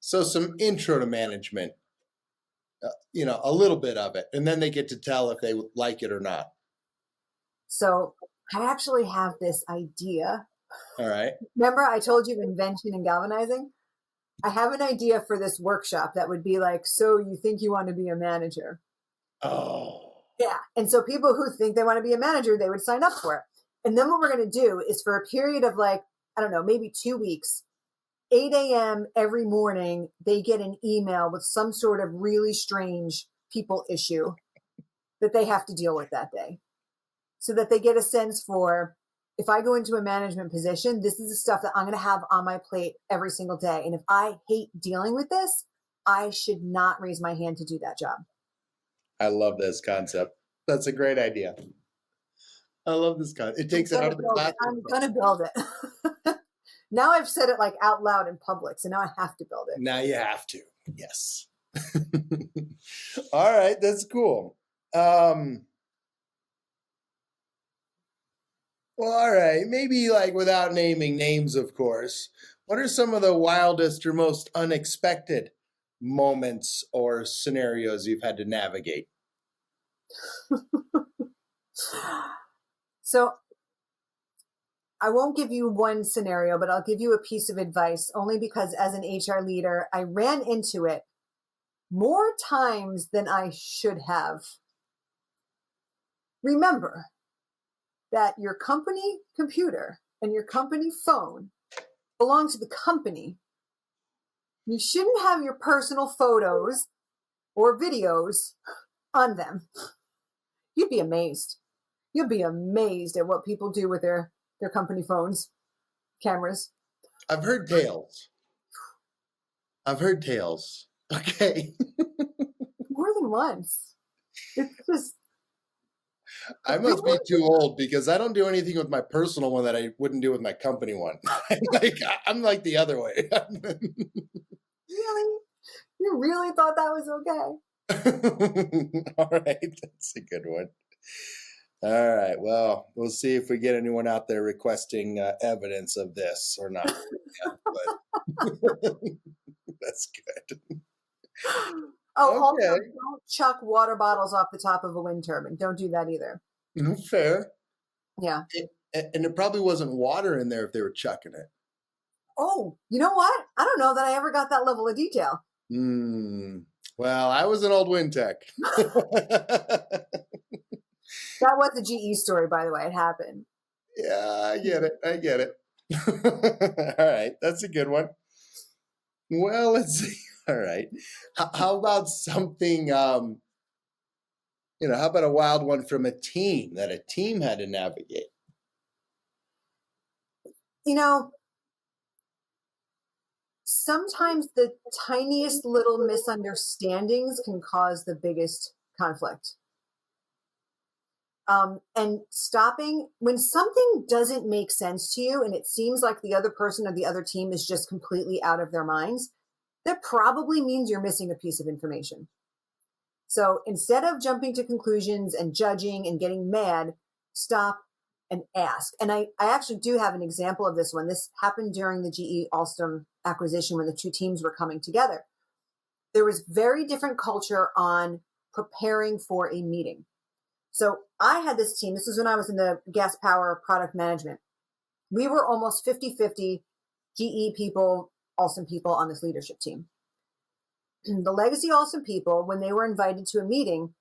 So some intro to management a little bit of it, and then they get to tell if they like it or not. So I actually have this idea. All right. Remember I told you invention and galvanizing? I have an idea for this workshop that would be like, so you think you want to be a manager? Oh. Yeah. And so people who think they want to be a manager, they would sign up for it. And then what we're going to do is for a period of like, I don't know, maybe 2 weeks, 8 a.m. every morning, they get an email with some sort of really strange people issue that they have to deal with that day. So that they get a sense for, if I go into a management position, this is the stuff that I'm going to have on my plate every single day. And if I hate dealing with this, I should not raise my hand to do that job. I love this concept. That's a great idea. I love this concept. It takes it out of the classroom. I'm going to build it. Now I've said it like out loud in public, so now I have to build it. Now you have to. Yes. All right, that's cool. Well, all right, maybe like without naming names, of course. What are some of the wildest or most unexpected moments or scenarios you've had to navigate? So I won't give you one scenario, but I'll give you a piece of advice, only because as an HR leader, I ran into it more times than I should have. Remember that your company computer and your company phone belong to the company. You shouldn't have your personal photos or videos on them. You'd be amazed. You'll be amazed at what people do with their company phones, cameras. I've heard tales. Okay. More than once. It's just... I must be too old because I don't do anything with my personal one that I wouldn't do with my company one. I'm like the other way. Really? You really thought that was okay? All right. That's a good one. All right. Well, we'll see if we get anyone out there requesting evidence of this or not. Yeah, but that's good. Oh, okay. Also, don't chuck water bottles off the top of a wind turbine. Don't do that either. Fair. Yeah. And it probably wasn't water in there if they were chucking it. Oh, you know what? I don't know that I ever got that level of detail. Well, I was an old wind tech. That was a GE story, by the way. It happened. Yeah, I get it. All right. That's a good one. Well, let's see. All right. How about something, how about a wild one from a team that a team had to navigate? Sometimes the tiniest little misunderstandings can cause the biggest conflict. And stopping when something doesn't make sense to you and it seems like the other person or the other team is just completely out of their minds, that probably means you're missing a piece of information. So instead of jumping to conclusions and judging and getting mad, stop and ask. And I actually do have an example of this one. This happened during the GE Alstom acquisition when the two teams were coming together. There was very different culture on preparing for a meeting. So I had this team. This was when I was in the gas power product management. We were almost 50-50 GE people, Alstom people on this leadership team. The legacy Alstom people, when they were invited to a meeting,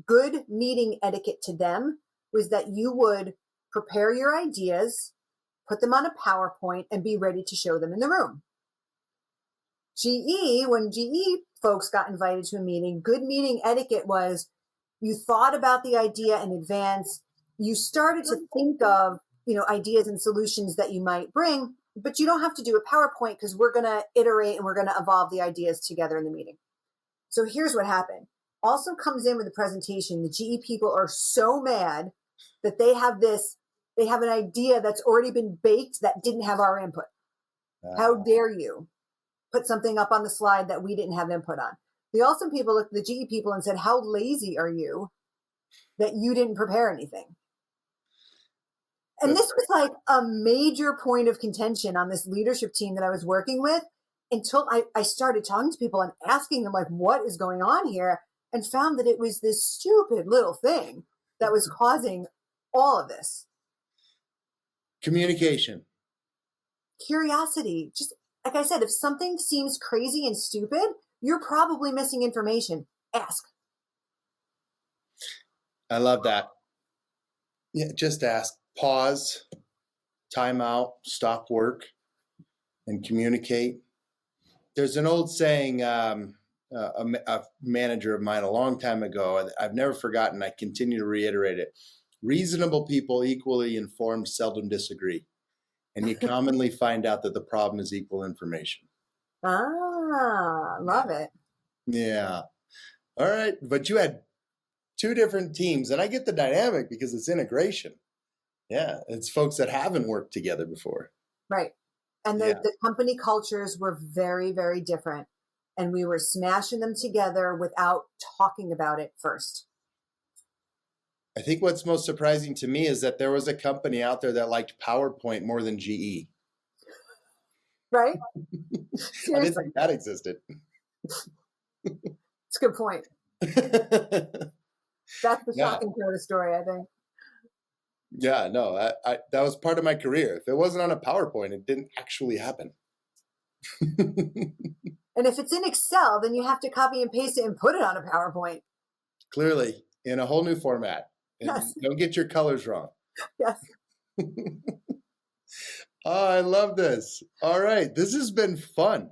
good meeting etiquette to them was that you would prepare your ideas, put them on a PowerPoint, and be ready to show them in the room. When GE folks got invited to a meeting, good meeting etiquette was you thought about the idea in advance. You started to think of, ideas and solutions that you might bring, but you don't have to do a PowerPoint because we're going to iterate and we're going to evolve the ideas together in the meeting. So here's what happened. Also comes in with the presentation. The GE people are so mad that they have an idea that's already been baked that didn't have our input. How dare you put something up on the slide that we didn't have input on? The Alstom people looked at the GE people and said, how lazy are you that you didn't prepare anything? And this was like a major point of contention on this leadership team that I was working with. until I started talking to people and asking them, like, what is going on here? And found that it was this stupid little thing that was causing all of this. Communication. Curiosity. Just like I said, if something seems crazy and stupid, you're probably missing information. Ask. I love that. Yeah, just ask. Pause, time out, stop work, and communicate. There's an old saying, a manager of mine a long time ago, I've never forgotten, I continue to reiterate it. Reasonable people, equally informed, seldom disagree. And you commonly find out that the problem is equal information. Love it. Yeah. All right. But you had two different teams, and I get the dynamic because it's integration. Yeah. It's folks that haven't worked together before. Right. And the company cultures were very, very different. And we were smashing them together without talking about it first. I think what's most surprising to me is that there was a company out there that liked PowerPoint more than GE. Right? I didn't think that existed. It's a good point. That's the shocking part of the story, I think. Yeah, no, I that was part of my career. If it wasn't on a PowerPoint, it didn't actually happen. And if it's in Excel, then you have to copy and paste it and put it on a PowerPoint. Clearly, in a whole new format. And yes. Don't get your colors wrong. Yes. Oh, I love this. All right. This has been fun.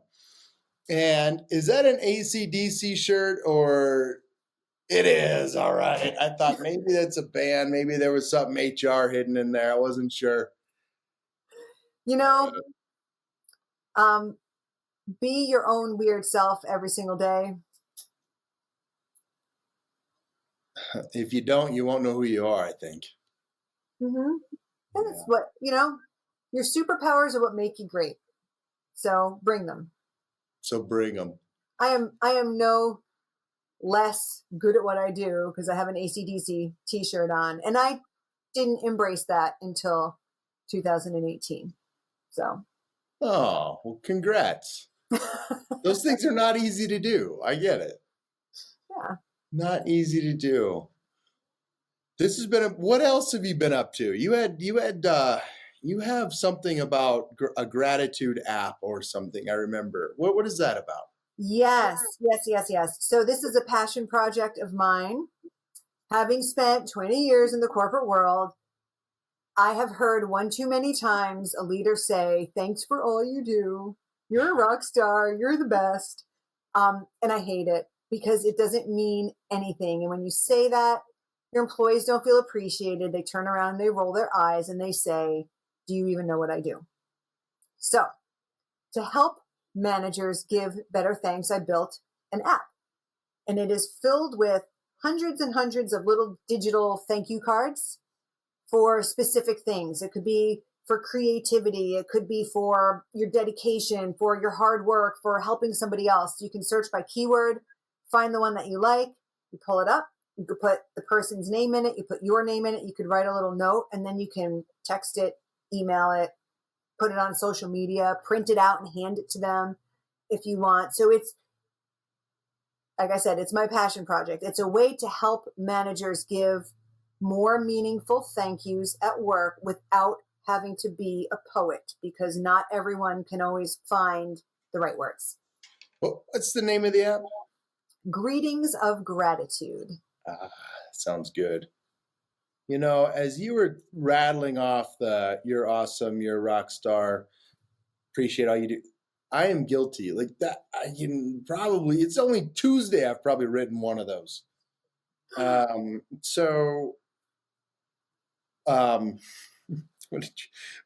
And is that an AC/DC shirt or it is? All right. I thought maybe that's a band. Maybe there was something HR hidden in there. I wasn't sure. You know, be your own weird self every single day. If you don't, you won't know who you are, I think. Mm-hmm. And it's what, your superpowers are what make you great. So bring them. So bring them. I am no less good at what I do because I have an AC/DC t-shirt on. And I didn't embrace that until 2018. So. Oh, well, congrats. Those things are not easy to do. I get it. Yeah. Not easy to do. This has been what else have you been up to? You have something about a gratitude app or something. I remember. What is that about? Yes. So this is a passion project of mine. Having spent 20 years in the corporate world, I have heard one too many times a leader say, "Thanks for all you do. You're a rock star. You're the best." And I hate it because it doesn't mean anything. And when you say that, your employees don't feel appreciated. They turn around and they roll their eyes and they say, "Do you even know what I do?" So to help managers give better thanks, I built an app. And it is filled with hundreds and hundreds of little digital thank you cards for specific things. It could be for creativity. It could be for your dedication, for your hard work, for helping somebody else. You can search by keyword, find the one that you like, you pull it up. You could put the person's name in it. You put your name in it. You could write a little note, and then you can text it, email it, put it on social media, print it out and hand it to them if you want. So it's, like I said, it's my passion project. It's a way to help managers give more meaningful thank yous at work without having to be a poet, because not everyone can always find the right words. What's the name of the app? Greetings of Gratitude. Sounds good. As you were rattling off you're awesome, you're a rock star, appreciate all you do, I am guilty. Like that, it's only Tuesday, I've probably written one of those.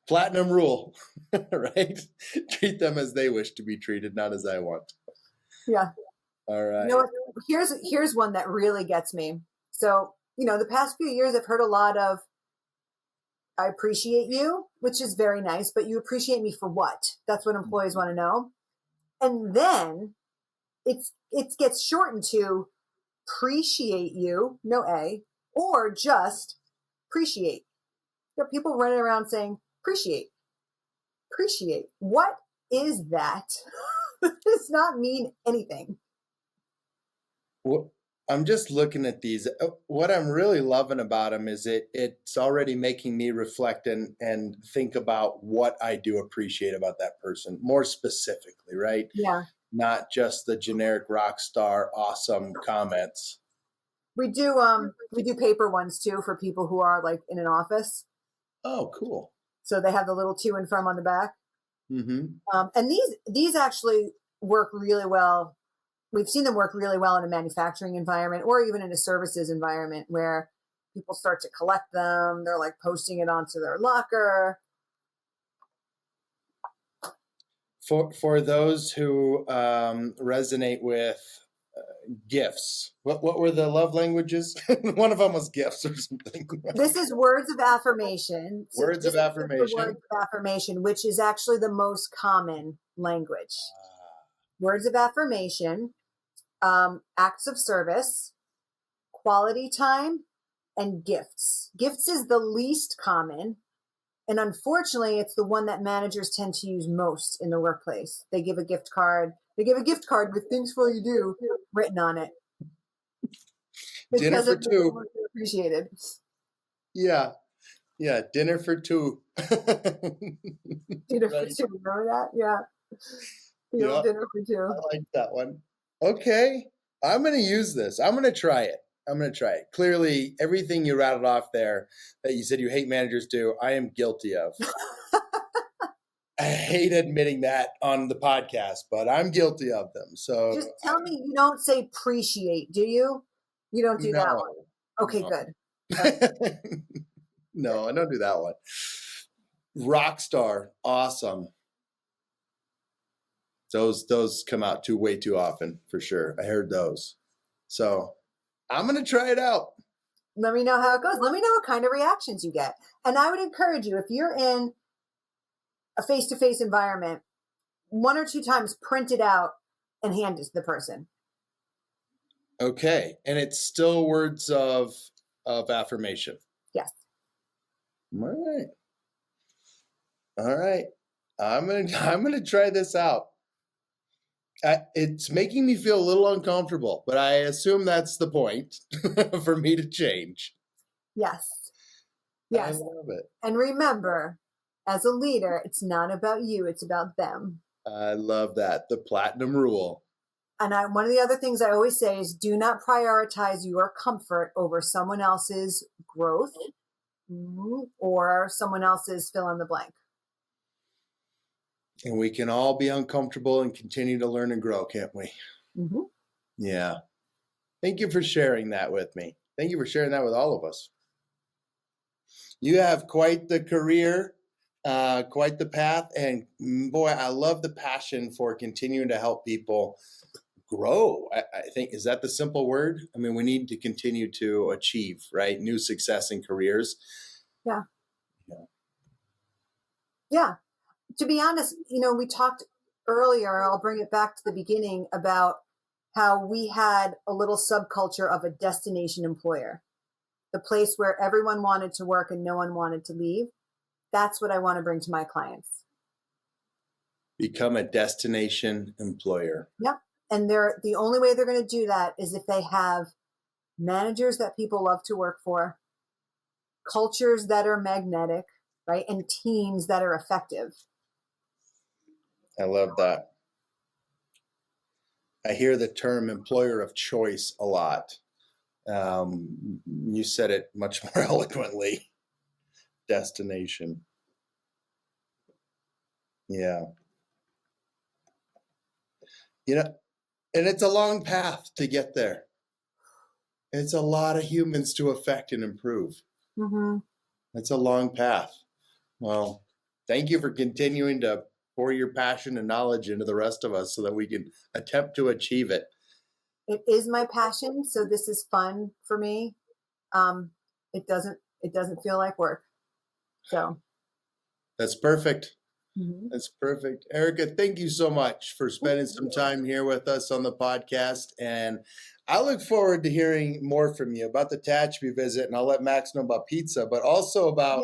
Platinum rule, right? Treat them as they wish to be treated, not as I want. Yeah. All right. You know what? Here's one that really gets me. So, the past few years I've heard a lot of, "I appreciate you," which is very nice, but you appreciate me for what? That's what employees want to know. And then it gets shortened to appreciate you, no A, or just appreciate. People running around saying appreciate. What is that? does not mean anything. Well, I'm just looking at these. What I'm really loving about them is it's already making me reflect and think about what I do appreciate about that person more specifically, right? Yeah. Not just the generic rock star awesome comments. We do paper ones too for people who are like in an office. Oh, cool. So they have the little to and from on the back. Mm-hmm. And these actually work really well. We've seen them work really well in a manufacturing environment or even in a services environment where people start to collect them. They're like posting it onto their locker. For those who resonate with gifts, what were the love languages? One of them was gifts or something. This is words of affirmation. So words of affirmation. Words of affirmation, which is actually the most common language. Words of affirmation, acts of service, quality time, and gifts. Gifts is the least common. And unfortunately, it's the one that managers tend to use most in the workplace. They give a gift card. They give a gift card with "thanks for all you do" written on it. Dinner for two. Appreciated. Yeah. Dinner for two. Dinner for two. Remember that? Yeah. Yep. Dinner for two. I like that one. Okay. I'm going to use this. I'm going to try it. Clearly, everything you rattled off there that you said you hate managers do, I am guilty of. I hate admitting that on the podcast, but I'm guilty of them. So just tell me you don't say appreciate, do you? You don't do that one. Okay, no. Good. No, I don't do that one. Rockstar, awesome. Those come out way too often for sure. I heard those. So I'm going to try it out. Let me know how it goes. Let me know what kind of reactions you get. And I would encourage you, if you're in a face-to-face environment, 1 or 2 times print it out and hand it to the person. Okay. And it's still words of affirmation. Yes. All right. I'm gonna try this out. It's making me feel a little uncomfortable, but I assume that's the point for me to change. Yes. I love it. And remember, as a leader, it's not about you, it's about them. I love that. The platinum rule. And one of the other things I always say is do not prioritize your comfort over someone else's growth or someone else's fill in the blank. And we can all be uncomfortable and continue to learn and grow, can't we? Mm-hmm. Yeah. Thank you for sharing that with me. Thank you for sharing that with all of us. You have quite the career, quite the path. And boy, I love the passion for continuing to help people grow. I think, is that the simple word? I mean, we need to continue to achieve, right? New success in careers. Yeah. Yeah. To be honest, we talked earlier, I'll bring it back to the beginning, about how we had a little subculture of a destination employer, the place where everyone wanted to work and no one wanted to leave. That's what I want to bring to my clients. Become a destination employer. Yep. And the only way they're going to do that is if they have managers that people love to work for, cultures that are magnetic, right? And teams that are effective. I love that. I hear the term employer of choice a lot. You said it much more eloquently. Destination. Yeah. And it's a long path to get there. It's a lot of humans to affect and improve. Mm-hmm. It's a long path. Well, thank you for continuing to pour your passion and knowledge into the rest of us so that we can attempt to achieve it. It is my passion, so this is fun for me. It doesn't feel like work. So that's perfect. Mm-hmm. That's perfect. Erika, thank you so much for spending some time here with us on the podcast. And I look forward to hearing more from you about the Tehachapi visit, and I'll let Max know about pizza, but also about,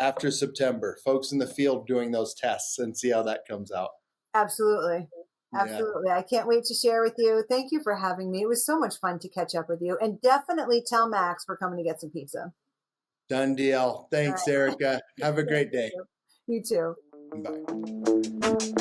after September, folks in the field doing those tests, and see how that comes out. Absolutely. Yeah. Absolutely. I can't wait to share with you. Thank you for having me. It was so much fun to catch up with you. And definitely tell Max we're coming to get some pizza. Done deal. Thanks, All right. Erika. Have a great day. You too. Bye.